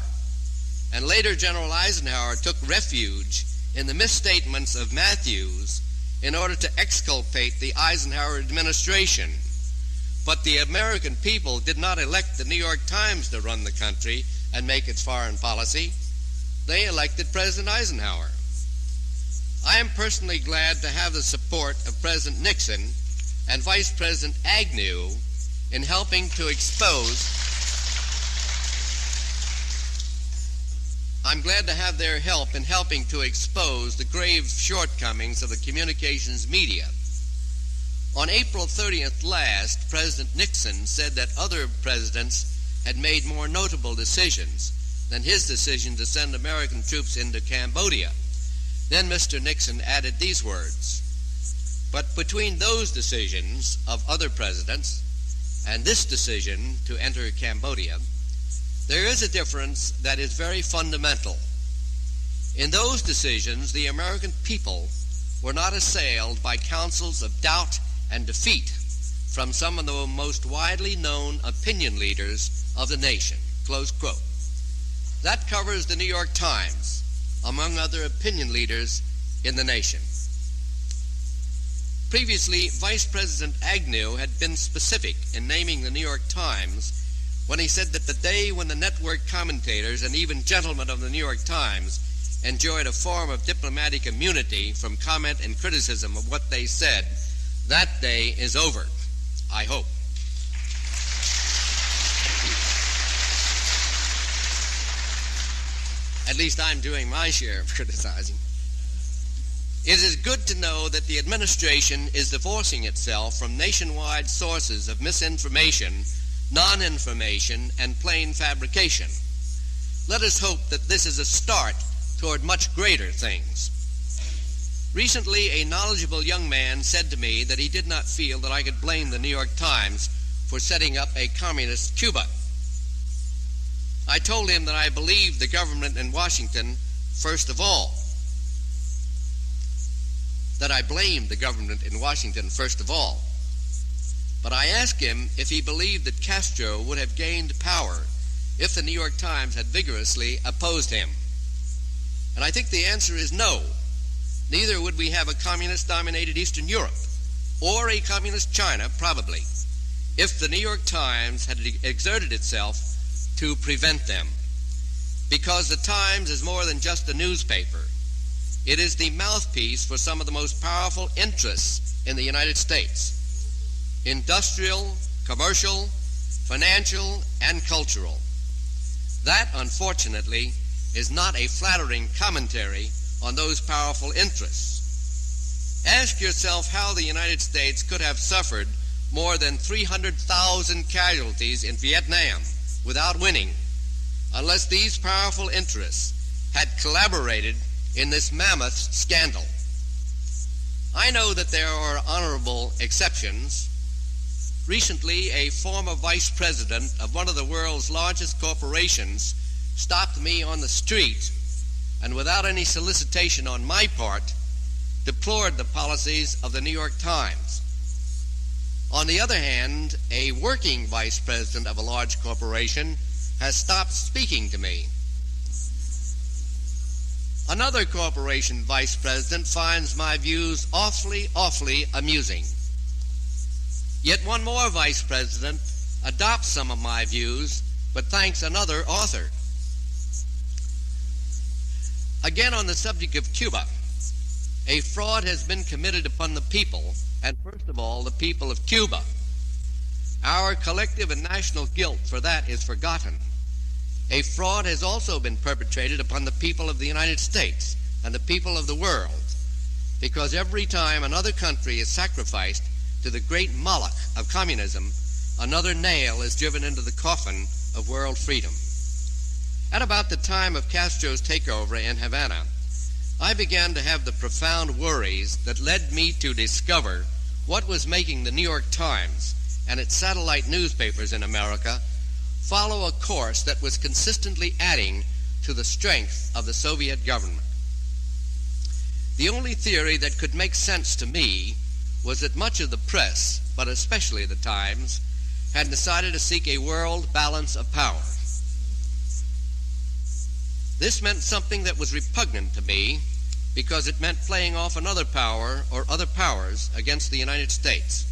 [SPEAKER 2] And later General Eisenhower took refuge in the misstatements of Matthews in order to exculpate the Eisenhower administration. But the American people did not elect the New York Times to run the country and make its foreign policy. They elected President Eisenhower. I am personally glad to have the support of President Nixon and Vice President Agnew in helping to expose. I'm glad to have their help in helping to expose the grave shortcomings of the communications media. On April 30th last, President Nixon said that other presidents had made more notable decisions than his decision to send American troops into Cambodia. Then Mr. Nixon added these words, "But between those decisions of other presidents and this decision to enter Cambodia, there is a difference that is very fundamental. In those decisions, the American people were not assailed by counsels of doubt and defeat from some of the most widely known opinion leaders of the nation." Close quote. That covers the New York Times, among other opinion leaders in the nation. Previously, Vice President Agnew had been specific in naming the New York Times when he said that the day when the network commentators and even gentlemen of the New York Times enjoyed a form of diplomatic immunity from comment and criticism of what they said, that day is over, I hope. At least I'm doing my share of criticizing. It is good to know that the administration is divorcing itself from nationwide sources of misinformation, non-information, and plain fabrication. Let us hope that this is a start toward much greater things. Recently, a knowledgeable young man said to me that he did not feel that I could blame the New York Times for setting up a communist Cuba. I told him that I believed the government in Washington first of all. that I blamed the government in Washington first of all, but I asked him if he believed that Castro would have gained power if the New York Times had vigorously opposed him. And I think the answer is no. Neither would we have a communist-dominated Eastern Europe or a communist China, probably, if the New York Times had exerted itself to prevent them. Because the Times is more than just a newspaper. It is the mouthpiece for some of the most powerful interests in the United States: industrial, commercial, financial, and cultural. That, unfortunately, is not a flattering commentary on those powerful interests. Ask yourself how the United States could have suffered more than 300,000 casualties in Vietnam without winning, unless these powerful interests had collaborated in this mammoth scandal. I know that there are honorable exceptions. Recently, a former vice president of one of the world's largest corporations stopped me on the street and, without any solicitation on my part, deplored the policies of the New York Times. On the other hand, a working vice president of a large corporation has stopped speaking to me. Another corporation vice president finds my views awfully amusing. Yet one more vice president adopts some of my views, but thanks another author. Again, on the subject of Cuba, a fraud has been committed upon the people, and first of all, the people of Cuba. Our collective and national guilt for that is forgotten. A fraud has also been perpetrated upon the people of the United States and the people of the world, because every time another country is sacrificed to the great Moloch of communism, another nail is driven into the coffin of world freedom. At about the time of Castro's takeover in Havana, I began to have the profound worries that led me to discover what was making the New York Times and its satellite newspapers in America follow a course that was consistently adding to the strength of the Soviet government. The only theory that could make sense to me was that much of the press, but especially the Times, had decided to seek a world balance of power. This meant something that was repugnant to me, because it meant playing off another power or other powers against the United States.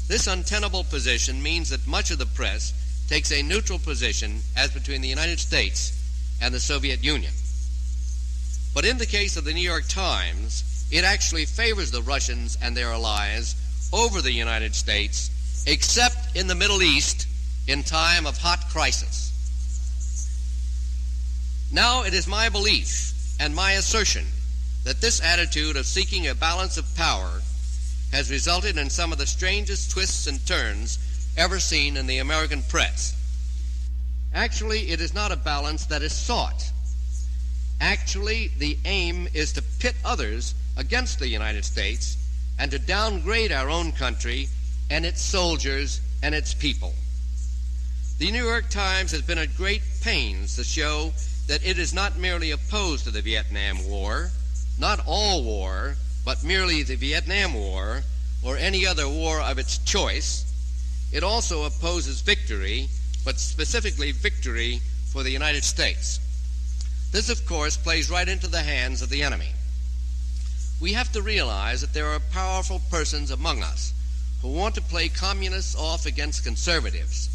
[SPEAKER 2] This untenable position means that much of the press takes a neutral position as between the United States and the Soviet Union. But in the case of the New York Times, it actually favors the Russians and their allies over the United States, except in the Middle East in time of hot crisis. Now it is my belief and my assertion that this attitude of seeking a balance of power has resulted in some of the strangest twists and turns ever seen in the American press. Actually, it is not a balance that is sought. Actually, the aim is to pit others against the United States and to downgrade our own country and its soldiers and its people. The New York Times has been at great pains to show that it is not merely opposed to the Vietnam War, not all war, but merely the Vietnam War or any other war of its choice. It also opposes victory, but specifically victory for the United States. This, of course, plays right into the hands of the enemy. We have to realize that there are powerful persons among us who want to play communists off against conservatives,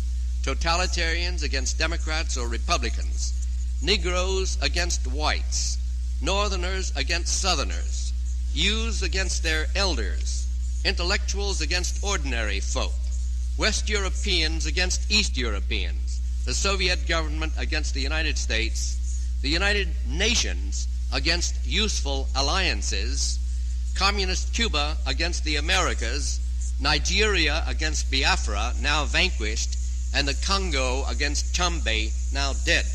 [SPEAKER 2] totalitarians against Democrats or Republicans, Negroes against whites, Northerners against Southerners, youths against their elders, intellectuals against ordinary folk, West Europeans against East Europeans, the Soviet government against the United States, the United Nations against useful alliances, Communist Cuba against the Americas, Nigeria against Biafra, now vanquished, and the Congo against Chumbe, now dead.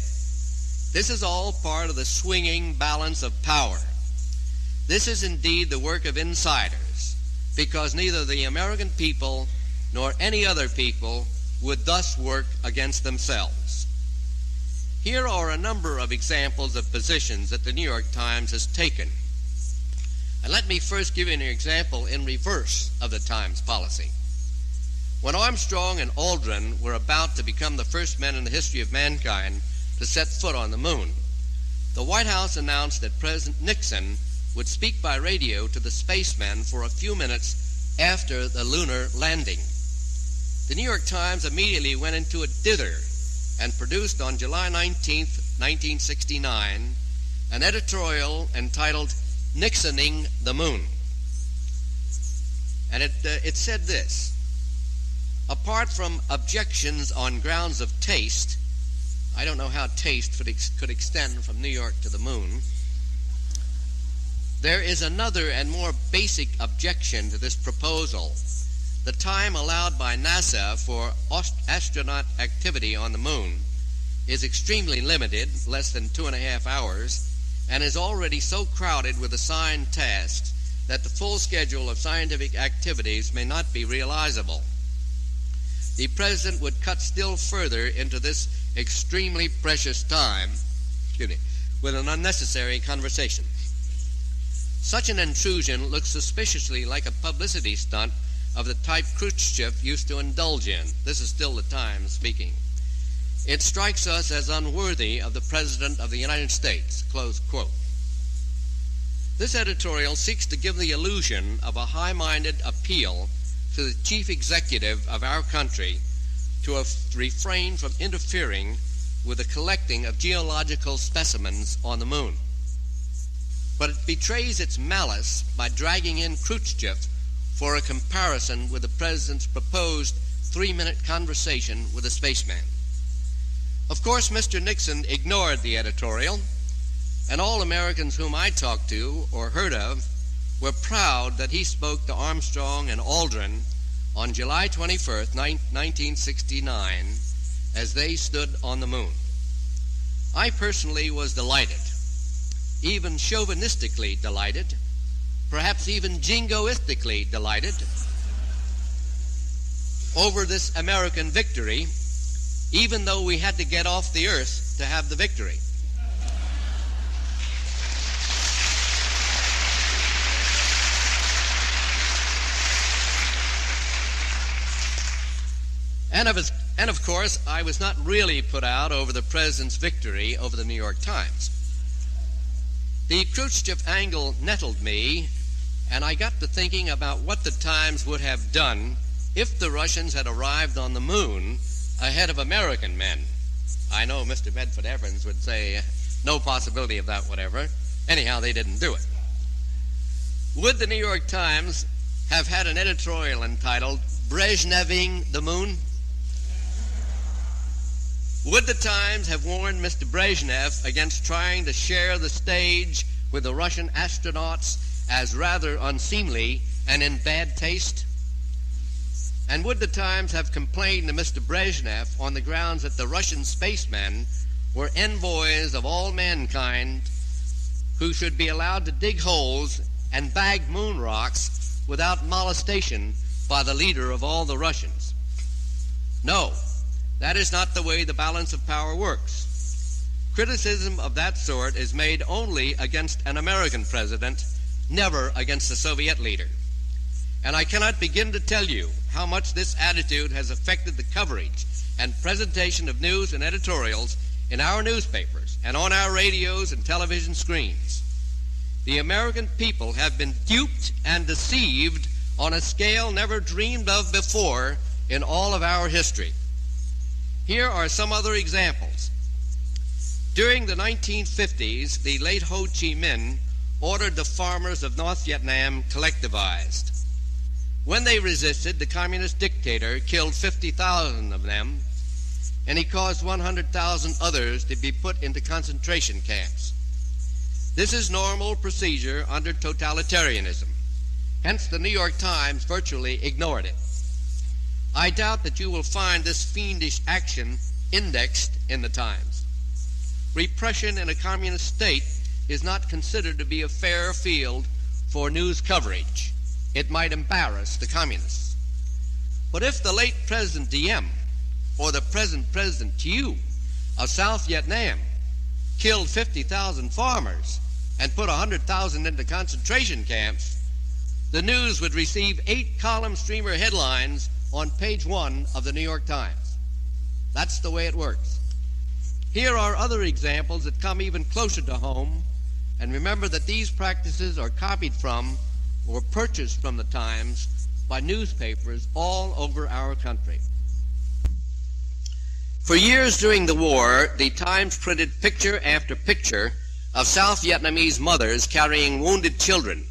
[SPEAKER 2] This is all part of the swinging balance of power. This is indeed the work of insiders, because neither the American people nor any other people would thus work against themselves. Here are a number of examples of positions that the New York Times has taken. And let me first give you an example in reverse of the Times policy. When Armstrong and Aldrin were about to become the first men in the history of mankind to set foot on the moon, the White House announced that President Nixon would speak by radio to the spacemen for a few minutes after the lunar landing. The New York Times immediately went into a dither and produced on July 19, 1969, an editorial entitled "Nixoning the Moon." And it said this: apart from objections on grounds of taste, I don't know how taste could extend from New York to the moon, there is another and more basic objection to this proposal. The time allowed by NASA for astronaut activity on the moon is extremely limited, less than 2.5 hours, and is already so crowded with assigned tasks that the full schedule of scientific activities may not be realizable. The President would cut still further into this extremely precious time with an unnecessary conversation. Such an intrusion looks suspiciously like a publicity stunt of the type Khrushchev used to indulge in. This is still the Times speaking. It strikes us as unworthy of the President of the United States, close quote. This editorial seeks to give the illusion of a high-minded appeal to the chief executive of our country to refrain from interfering with the collecting of geological specimens on the moon. But it betrays its malice by dragging in Khrushchev for a comparison with the President's proposed 3-minute conversation with a spaceman. Of course, Mr. Nixon ignored the editorial, and all Americans whom I talked to or heard of were proud that he spoke to Armstrong and Aldrin on July 21st, 1969, as they stood on the moon. I personally was delighted, even chauvinistically delighted, perhaps even jingoistically delighted over this American victory, even though we had to get off the earth to have the victory. And of course, I was not really put out over the President's victory over the New York Times. The Khrushchev angle nettled me, and I got to thinking about what the Times would have done if the Russians had arrived on the moon ahead of American men. I know Mr. Medford Evans would say no possibility of that whatever. Anyhow, they didn't do it. Would the New York Times have had an editorial entitled "Brezhneving the Moon"? Would the Times have warned Mr. Brezhnev against trying to share the stage with the Russian astronauts as rather unseemly and in bad taste? And would the Times have complained to Mr. Brezhnev on the grounds that the Russian spacemen were envoys of all mankind who should be allowed to dig holes and bag moon rocks without molestation by the leader of all the Russians? No. That is not the way the balance of power works. Criticism of that sort is made only against an American president, never against the Soviet leader. And I cannot begin to tell you how much this attitude has affected the coverage and presentation of news and editorials in our newspapers and on our radios and television screens. The American people have been duped and deceived on a scale never dreamed of before in all of our history. Here are some other examples. During the 1950s, the late Ho Chi Minh ordered the farmers of North Vietnam collectivized. When they resisted, the communist dictator killed 50,000 of them, and he caused 100,000 others to be put into concentration camps. This is normal procedure under totalitarianism. Hence, the New York Times virtually ignored it. I doubt that you will find this fiendish action indexed in the Times. Repression in a communist state is not considered to be a fair field for news coverage. It might embarrass the communists. But if the late President Diem or the present President Thieu of South Vietnam killed 50,000 farmers, and put 100,000 into concentration camps, the news would receive 8-column streamer headlines on page 1 of the New York Times. That's the way it works. Here are other examples that come even closer to home, and remember that these practices are copied from or purchased from the Times by newspapers all over our country. For years during the war, the Times printed picture after picture of South Vietnamese mothers carrying wounded children.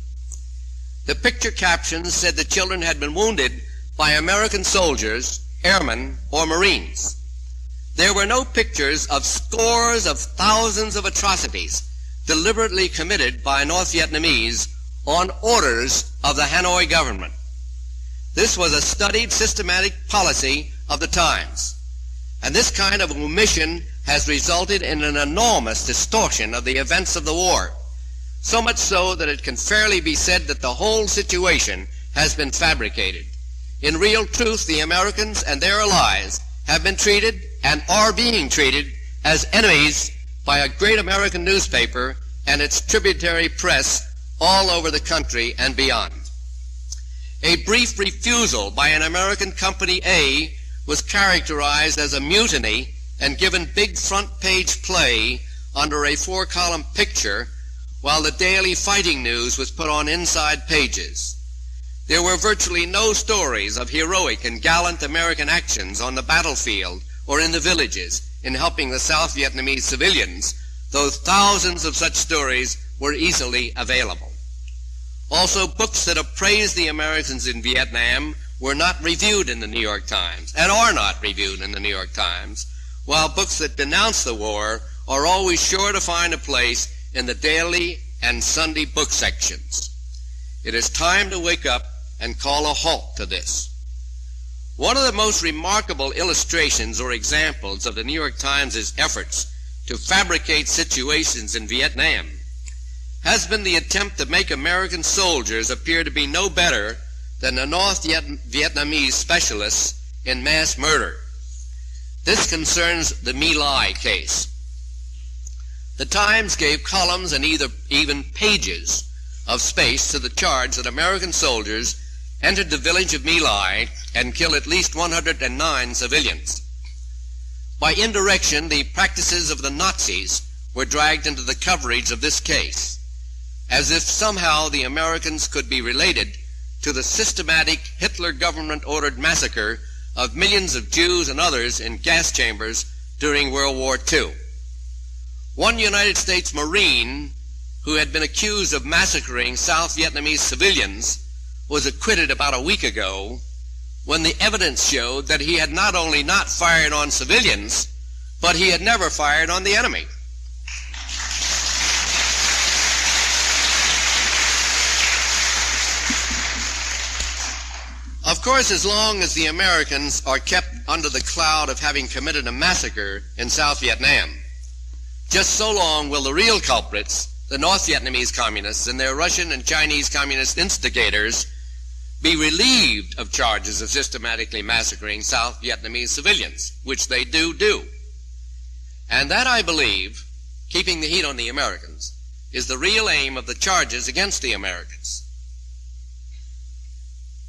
[SPEAKER 2] The picture captions said the children had been wounded by American soldiers, airmen, or Marines. There were no pictures of scores of thousands of atrocities deliberately committed by North Vietnamese on orders of the Hanoi government. This was a studied, systematic policy of the Times, and this kind of omission has resulted in an enormous distortion of the events of the war, so much so that it can fairly be said that the whole situation has been fabricated. In real truth, the Americans and their allies have been treated and are being treated as enemies by a great American newspaper and its tributary press all over the country and beyond. A brief refusal by an American Company A was characterized as a mutiny and given big front-page play under a 4-column picture, while the daily fighting news was put on inside pages. There were virtually no stories of heroic and gallant American actions on the battlefield or in the villages in helping the South Vietnamese civilians, though thousands of such stories were easily available. Also, books that appraised the Americans in Vietnam were not reviewed in the New York Times and are not reviewed in the New York Times, while books that denounce the war are always sure to find a place in the daily and Sunday book sections. It is time to wake up and call a halt to this. One of the most remarkable illustrations or examples of the New York Times' efforts to fabricate situations in Vietnam has been the attempt to make American soldiers appear to be no better than the North Vietnamese specialists in mass murder. This concerns the My Lai case. The Times gave columns and even pages of space to the charge that American soldiers entered the village of My Lai and killed at least 109 civilians. By indirection, the practices of the Nazis were dragged into the coverage of this case, as if somehow the Americans could be related to the systematic Hitler government-ordered massacre of millions of Jews and others in gas chambers during World War II. One United States Marine who had been accused of massacring South Vietnamese civilians was acquitted about a week ago when the evidence showed that he had not only not fired on civilians, but he had never fired on the enemy. Of course, as long as the Americans are kept under the cloud of having committed a massacre in South Vietnam, just so long will the real culprits, the North Vietnamese communists and their Russian and Chinese communist instigators, be relieved of charges of systematically massacring South Vietnamese civilians, which they do. And that, I believe, keeping the heat on the Americans, is the real aim of the charges against the Americans.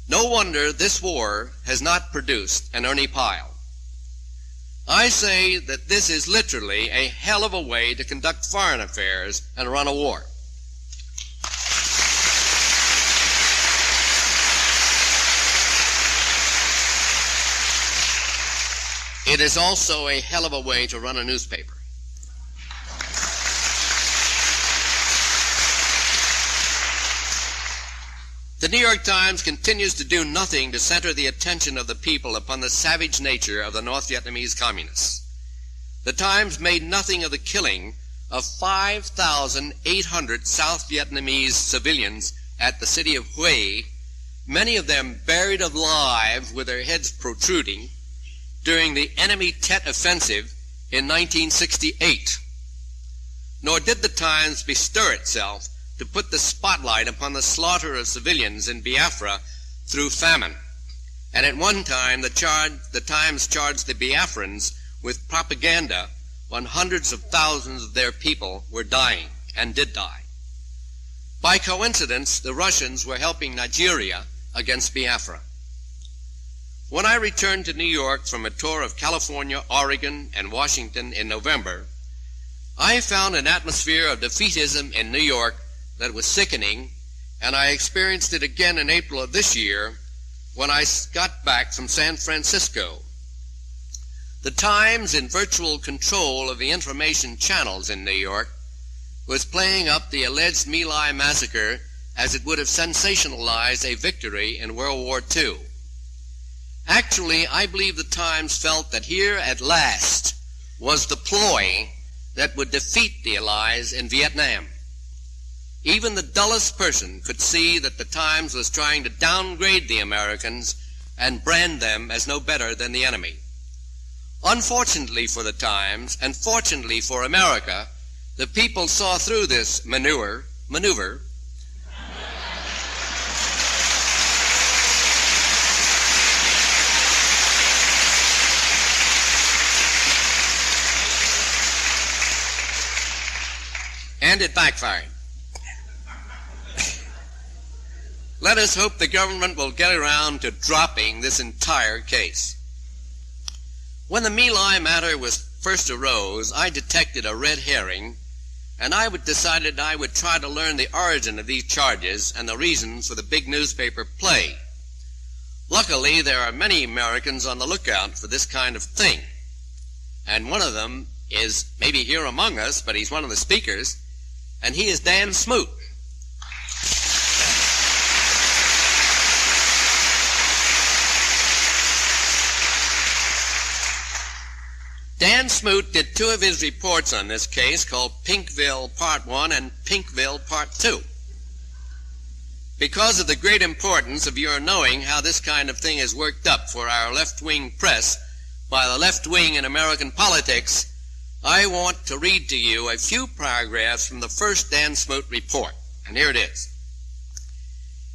[SPEAKER 2] No wonder this war has not produced an Ernie Pyle. I say that this is literally a hell of a way to conduct foreign affairs and run a war. It is also a hell of a way to run a newspaper. The New York Times continues to do nothing to center the attention of the people upon the savage nature of the North Vietnamese communists. The Times made nothing of the killing of 5,800 South Vietnamese civilians at the city of Hue, many of them buried alive with their heads protruding, during the enemy Tet Offensive in 1968. Nor did the Times bestir itself to put the spotlight upon the slaughter of civilians in Biafra through famine. And at one time, the Times charged the Biafrans with propaganda when hundreds of thousands of their people were dying and did die. By coincidence, the Russians were helping Nigeria against Biafra. When I returned to New York from a tour of California, Oregon, and Washington in November, I found an atmosphere of defeatism in New York that was sickening, and I experienced it again in April of this year when I got back from San Francisco. The Times, in virtual control of the information channels in New York, was playing up the alleged My Lai massacre as it would have sensationalized a victory in World War II. Actually, I believe the Times felt that here at last was the ploy that would defeat the Allies in Vietnam. Even the dullest person could see that the Times was trying to downgrade the Americans and brand them as no better than the enemy. Unfortunately for the Times, and fortunately for America, the people saw through this maneuver and it backfired. Let us hope the government will get around to dropping this entire case. When the My Lai matter first arose, I detected a red herring, and I decided I would try to learn the origin of these charges and the reasons for the big newspaper play. Luckily, there are many Americans on the lookout for this kind of thing, and one of them is maybe here among us, but he's one of the speakers, and he is Dan Smoot. Dan Smoot did two of his reports on this case called Pinkville Part 1 and Pinkville Part 2. Because of the great importance of your knowing how this kind of thing is worked up for our left-wing press by the left wing in American politics, I want to read to you a few paragraphs from the first Dan Smoot report, and here it is.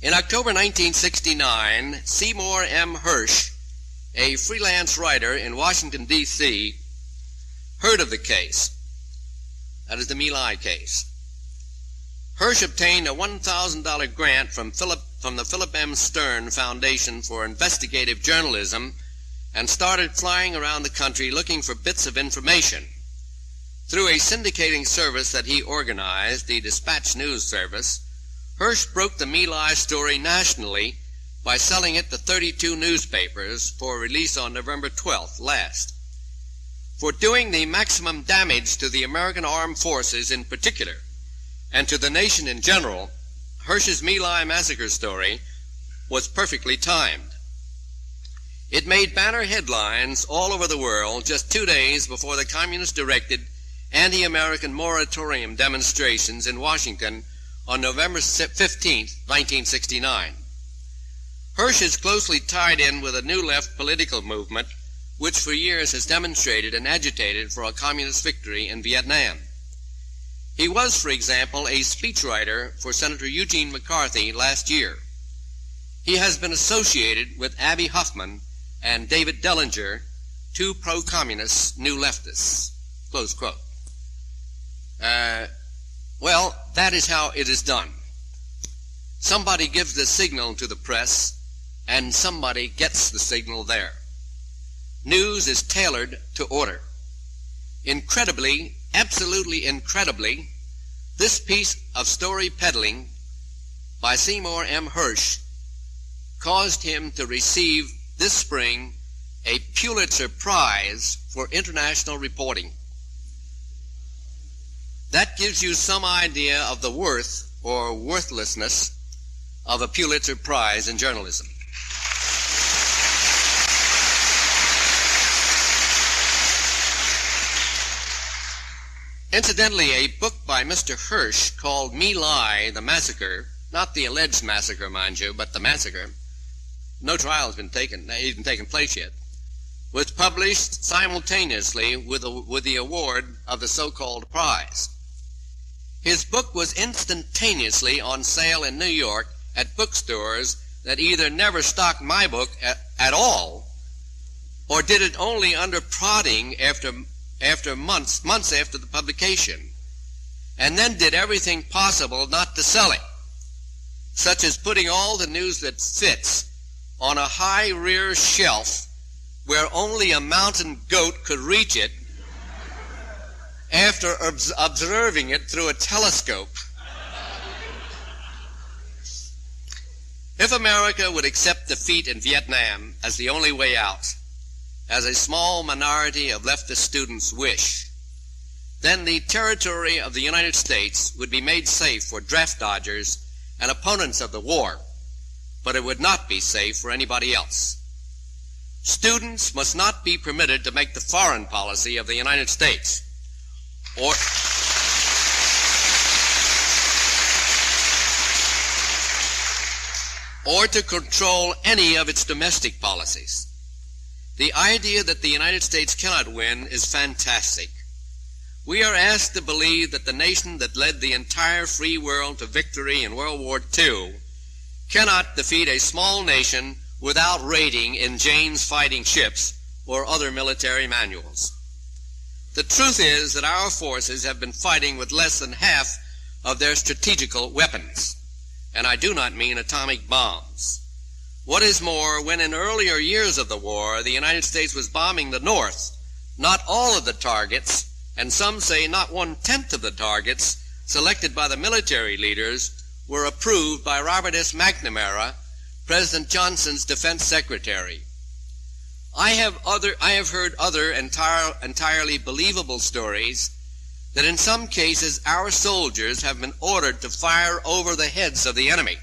[SPEAKER 2] In October 1969, Seymour M. Hersh, a freelance writer in Washington, D.C., heard of the case. That is the My Lai case. Hersh obtained a $1,000 grant from the Philip M. Stern Foundation for Investigative Journalism and started flying around the country looking for bits of information. Through a syndicating service that he organized, the Dispatch News Service, Hersh broke the My Lai story nationally by selling it to 32 newspapers for release on November 12th last. For doing the maximum damage to the American armed forces in particular, and to the nation in general, Hersh's My Lai massacre story was perfectly timed. It made banner headlines all over the world just 2 days before the communist-directed anti-American moratorium demonstrations in Washington on November 15, 1969. Hersh is closely tied in with a new left political movement which for years has demonstrated and agitated for a communist victory in Vietnam. He was, for example, a speechwriter for Senator Eugene McCarthy last year. He has been associated with Abby Hoffman and David Dellinger, two pro-communist new leftists, close quote. Well, that is how it is done. Somebody gives the signal to the press, and somebody gets the signal there. News is tailored to order. Incredibly, absolutely incredibly, this piece of story peddling by Seymour M. Hersh caused him to receive this spring a Pulitzer Prize for international reporting. That gives you some idea of the worth or worthlessness of a Pulitzer Prize in journalism. Incidentally, a book by Mr. Hersh called My Lai, the Massacre, not the alleged massacre, mind you, but the massacre, no trial has been even taken place yet, was published simultaneously with the award of the so-called prize. His book was instantaneously on sale in New York at bookstores that either never stocked my book at all or did it only under prodding after months after the publication, and then did everything possible not to sell it. such as putting all the news that fits on a high rear shelf where only a mountain goat could reach it after observing it through a telescope. If America would accept defeat in Vietnam as the only way out, as a small minority of leftist students wish, then the territory of the United States would be made safe for draft dodgers and opponents of the war, but it would not be safe for anybody else. Students must not be permitted to make the foreign policy of the United States or to control any of its domestic policies. The idea that the United States cannot win is fantastic. We are asked to believe that the nation that led the entire free world to victory in World War II cannot defeat a small nation without raiding in Jane's fighting ships or other military manuals. The truth is that our forces have been fighting with less than half of their strategical weapons, and I do not mean atomic bombs. What is more, when in earlier years of the war the United States was bombing the North, not all of the targets, and some say not 1/10 of the targets selected by the military leaders, were approved by Robert S. McNamara, President Johnson's defense secretary. I have heard other entirely believable stories that in some cases our soldiers have been ordered to fire over the heads of the enemy,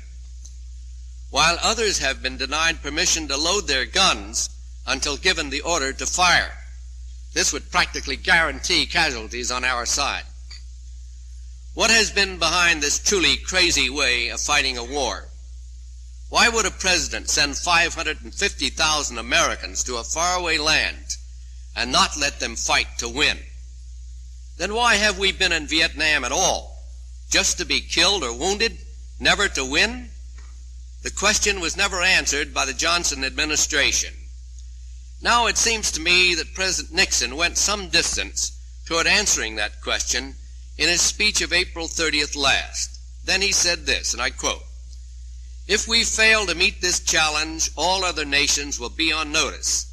[SPEAKER 2] while others have been denied permission to load their guns until given the order to fire. This would practically guarantee casualties on our side. What has been behind this truly crazy way of fighting a war? Why would a president send 550,000 Americans to a faraway land and not let them fight to win? Then why have we been in Vietnam at all? Just to be killed or wounded, never to win? The question was never answered by the Johnson administration. Now it seems to me that President Nixon went some distance toward answering that question in his speech of April 30th last. Then he said this, and I quote, "If we fail to meet this challenge, all other nations will be on notice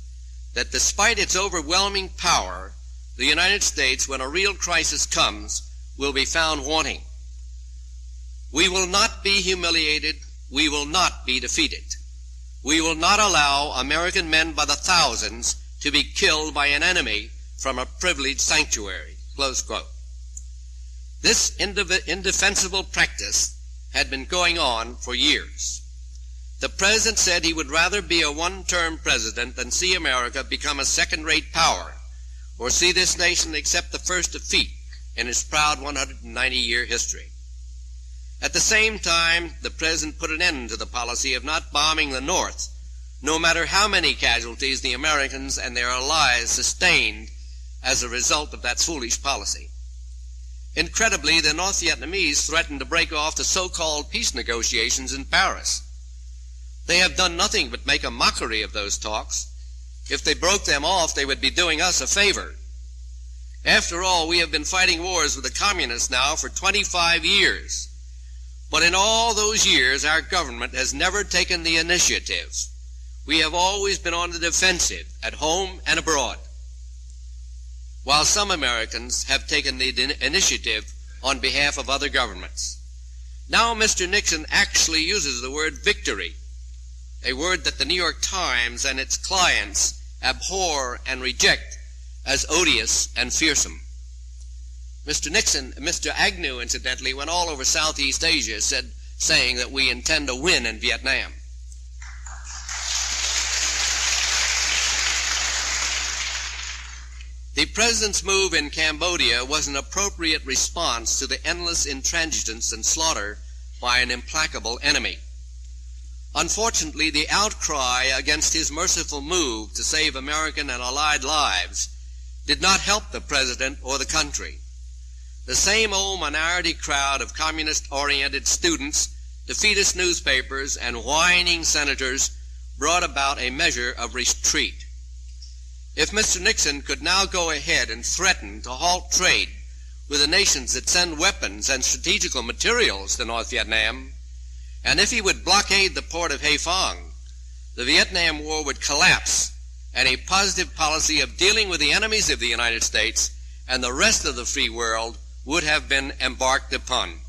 [SPEAKER 2] that despite its overwhelming power, the United States, when a real crisis comes, will be found wanting. We will not be humiliated. We will not be defeated. We will not allow American men by the thousands to be killed by an enemy from a privileged sanctuary." Close quote. This indefensible practice had been going on for years. The president said he would rather be a one-term president than see America become a second-rate power or see this nation accept the first defeat in its proud 190-year history. At the same time, the president put an end to the policy of not bombing the North, no matter how many casualties the Americans and their allies sustained as a result of that foolish policy. Incredibly, the North Vietnamese threatened to break off the so-called peace negotiations in Paris. They have done nothing but make a mockery of those talks. If they broke them off, they would be doing us a favor. After all, we have been fighting wars with the communists now for 25 years. But in all those years, our government has never taken the initiative. We have always been on the defensive, at home and abroad, while some Americans have taken the initiative on behalf of other governments. Now Mr. Nixon actually uses the word victory, a word that the New York Times and its clients abhor and reject as odious and fearsome. Mr. Agnew, incidentally, went all over Southeast Asia saying that we intend to win in Vietnam. The president's move in Cambodia was an appropriate response to the endless intransigence and slaughter by an implacable enemy. Unfortunately, the outcry against his merciful move to save American and Allied lives did not help the president or the country. The same old minority crowd of communist-oriented students, defeatist newspapers, and whining senators brought about a measure of retreat. If Mr. Nixon could now go ahead and threaten to halt trade with the nations that send weapons and strategical materials to North Vietnam, And if he would blockade the port of Haiphong, the Vietnam War would collapse, and a positive policy of dealing with the enemies of the United States and the rest of the free world would have been embarked upon.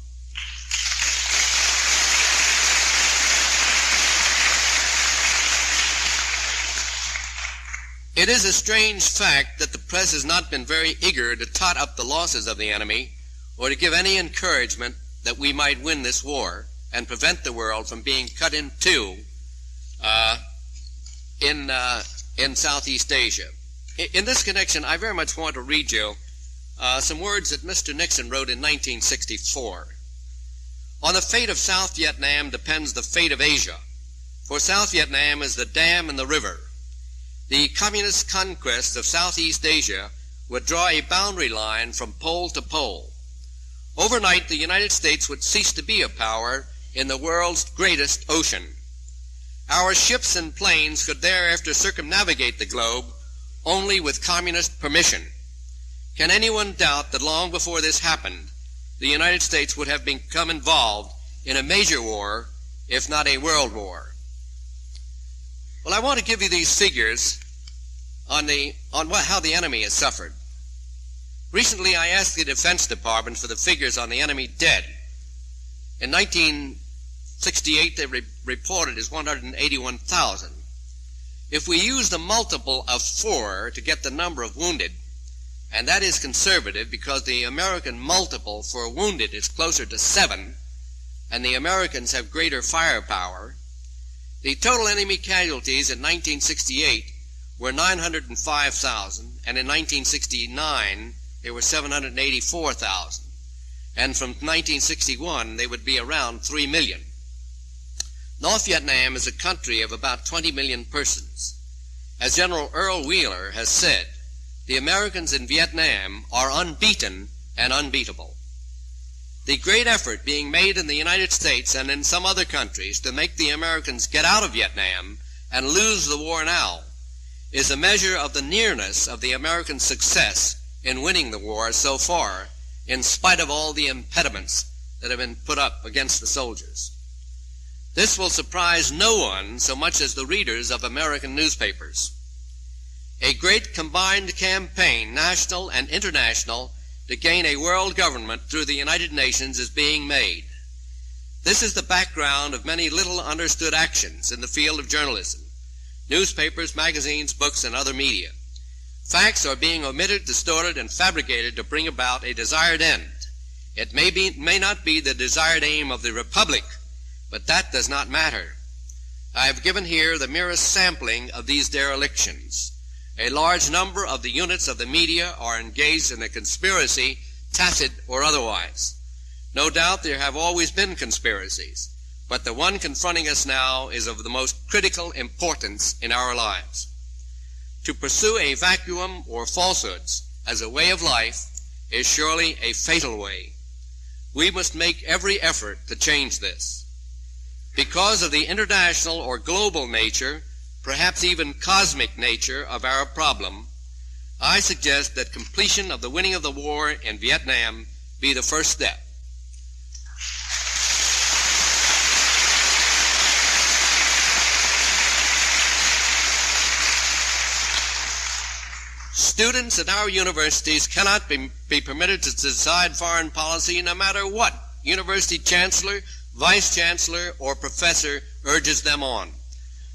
[SPEAKER 2] It is a strange fact that the press has not been very eager to tot up the losses of the enemy or to give any encouragement that we might win this war and prevent the world from being cut in two in Southeast Asia. In this connection, I very much want to read you some words that Mr. Nixon wrote in 1964. On the fate of South Vietnam depends the fate of Asia, for South Vietnam is the dam and the river. The communist conquest of Southeast Asia would draw a boundary line from pole to pole. Overnight, the United States would cease to be a power in the world's greatest ocean. Our ships and planes could thereafter circumnavigate the globe only with communist permission. Can anyone doubt that long before this happened, the United States would have become involved in a major war, if not a world war? Well, I want to give you these figures on how the enemy has suffered. Recently, I asked the Defense Department for the figures on the enemy dead. In 1968, they reported as 181,000. If we use the multiple of 4 to get the number of wounded, and that is conservative because the American multiple for wounded is closer to 7, and the Americans have greater firepower, the total enemy casualties in 1968 were 905,000, and in 1969 they were 784,000. And from 1961 they would be around 3 million. North Vietnam is a country of about 20 million persons. As General Earl Wheeler has said, the Americans in Vietnam are unbeaten and unbeatable. The great effort being made in the United States and in some other countries to make the Americans get out of Vietnam and lose the war now is a measure of the nearness of the American success in winning the war so far, in spite of all the impediments that have been put up against the soldiers. This will surprise no one so much as the readers of American newspapers. A great combined campaign, national and international, to gain a world government through the United Nations is being made. This is the background of many little understood actions in the field of journalism, newspapers, magazines, books, and other media. Facts are being omitted, distorted, and fabricated to bring about a desired end. It may not be the desired aim of the Republic, but that does not matter. I have given here the merest sampling of these derelictions. A large number of the units of the media are engaged in a conspiracy, tacit or otherwise. No doubt there have always been conspiracies, but the one confronting us now is of the most critical importance in our lives. To pursue a vacuum or falsehoods as a way of life is surely a fatal way. We must make every effort to change this. Because of the international or global nature, perhaps even cosmic nature of our problem, I suggest that completion of the winning of the war in Vietnam be the first step. Students at our universities cannot be permitted to decide foreign policy no matter what university chancellor, vice chancellor, or professor urges them on.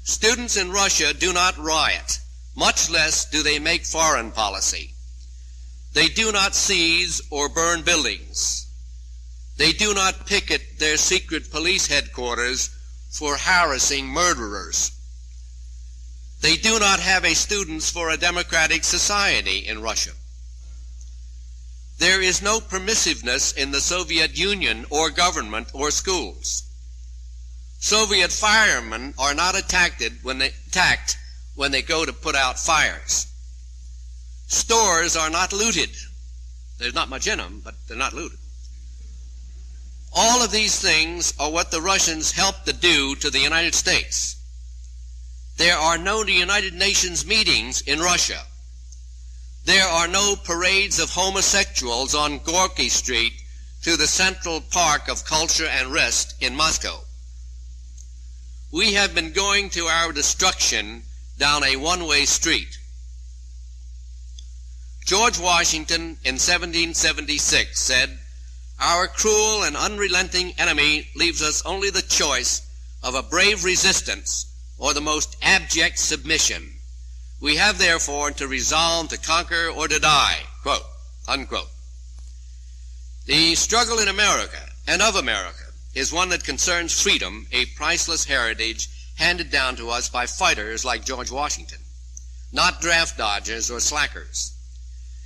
[SPEAKER 2] Students in Russia do not riot, much less do they make foreign policy. They do not seize or burn buildings. They do not picket their secret police headquarters for harassing murderers. They do not have a Students for a Democratic Society in Russia. There is no permissiveness in the Soviet Union or government or schools. Soviet firemen are not attacked when they go to put out fires. Stores are not looted. There's not much in them, but they're not looted. All of these things are what the Russians helped to do to the United States. There are no United Nations meetings in Russia. There are no parades of homosexuals on Gorky Street through the Central Park of Culture and Rest in Moscow. we have been going to our destruction down a one-way street. George Washington in 1776 said, "Our cruel and unrelenting enemy leaves us only the choice of a brave resistance or the most abject submission. We have therefore to resolve to conquer or to die," quote, unquote. The struggle in America and of America is one that concerns freedom, a priceless heritage handed down to us by fighters like George Washington, not draft dodgers or slackers.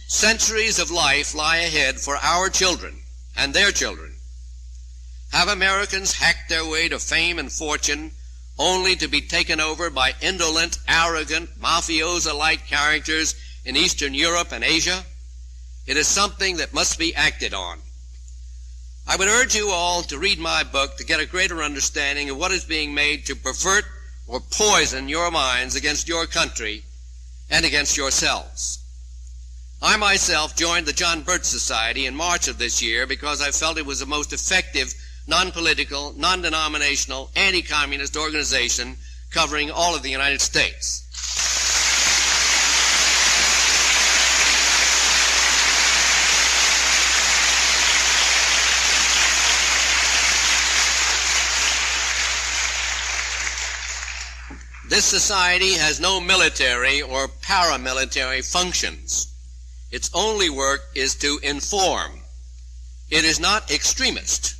[SPEAKER 2] Centuries of life lie ahead for our children and their children. Have Americans hacked their way to fame and fortune only to be taken over by indolent, arrogant, mafioso-like characters in Eastern Europe and Asia? It is something that must be acted on. I would urge you all to read my book to get a greater understanding of what is being made to pervert or poison your minds against your country and against yourselves. I myself joined the John Birch Society in March of this year because I felt it was the most effective, non-political, non-denominational, anti-communist organization covering all of the United States. This society has no military or paramilitary functions. Its only work is to inform. It is not extremist.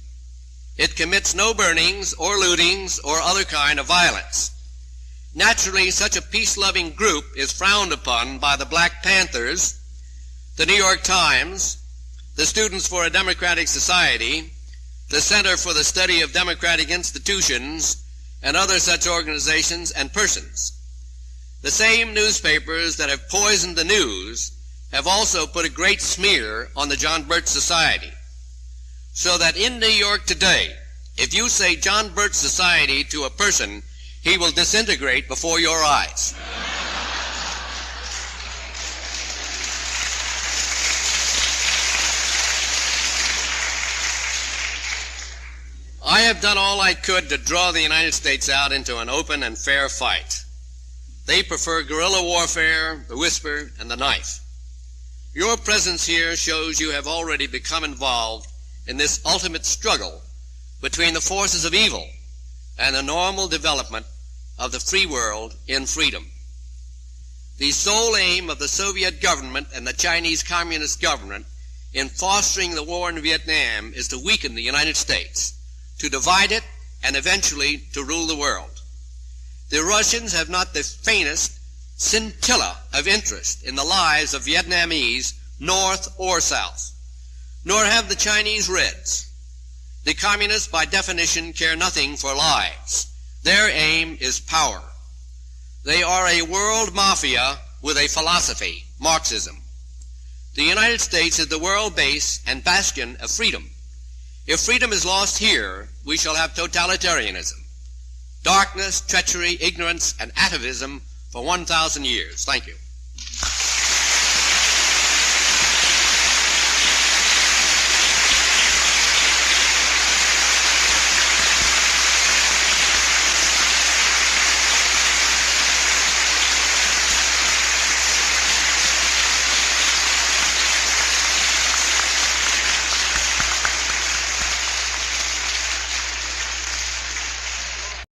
[SPEAKER 2] It commits no burnings or lootings or other kind of violence. Naturally, such a peace-loving group is frowned upon by the Black Panthers, the New York Times, the Students for a Democratic Society, the Center for the Study of Democratic Institutions, and other such organizations and persons. The same newspapers that have poisoned the news have also put a great smear on the John Birch Society. So that in New York today, if you say John Birch Society to a person, he will disintegrate before your eyes. I have done all I could to draw the United States out into an open and fair fight. They prefer guerrilla warfare, the whisper, and the knife. Your presence here shows you have already become involved in this ultimate struggle between the forces of evil and the normal development of the free world in freedom. The sole aim of the Soviet government and the Chinese Communist government in fostering the war in Vietnam is to weaken the United States, to divide it, and eventually to rule the world. The Russians have not the faintest scintilla of interest in the lives of Vietnamese, North or South, nor have the Chinese Reds. The Communists, by definition, care nothing for lives. Their aim is power. They are a world mafia with a philosophy, Marxism. The United States is the world base and bastion of freedom. If freedom is lost here, we shall have totalitarianism, darkness, treachery, ignorance, and atavism for 1,000 years. Thank you.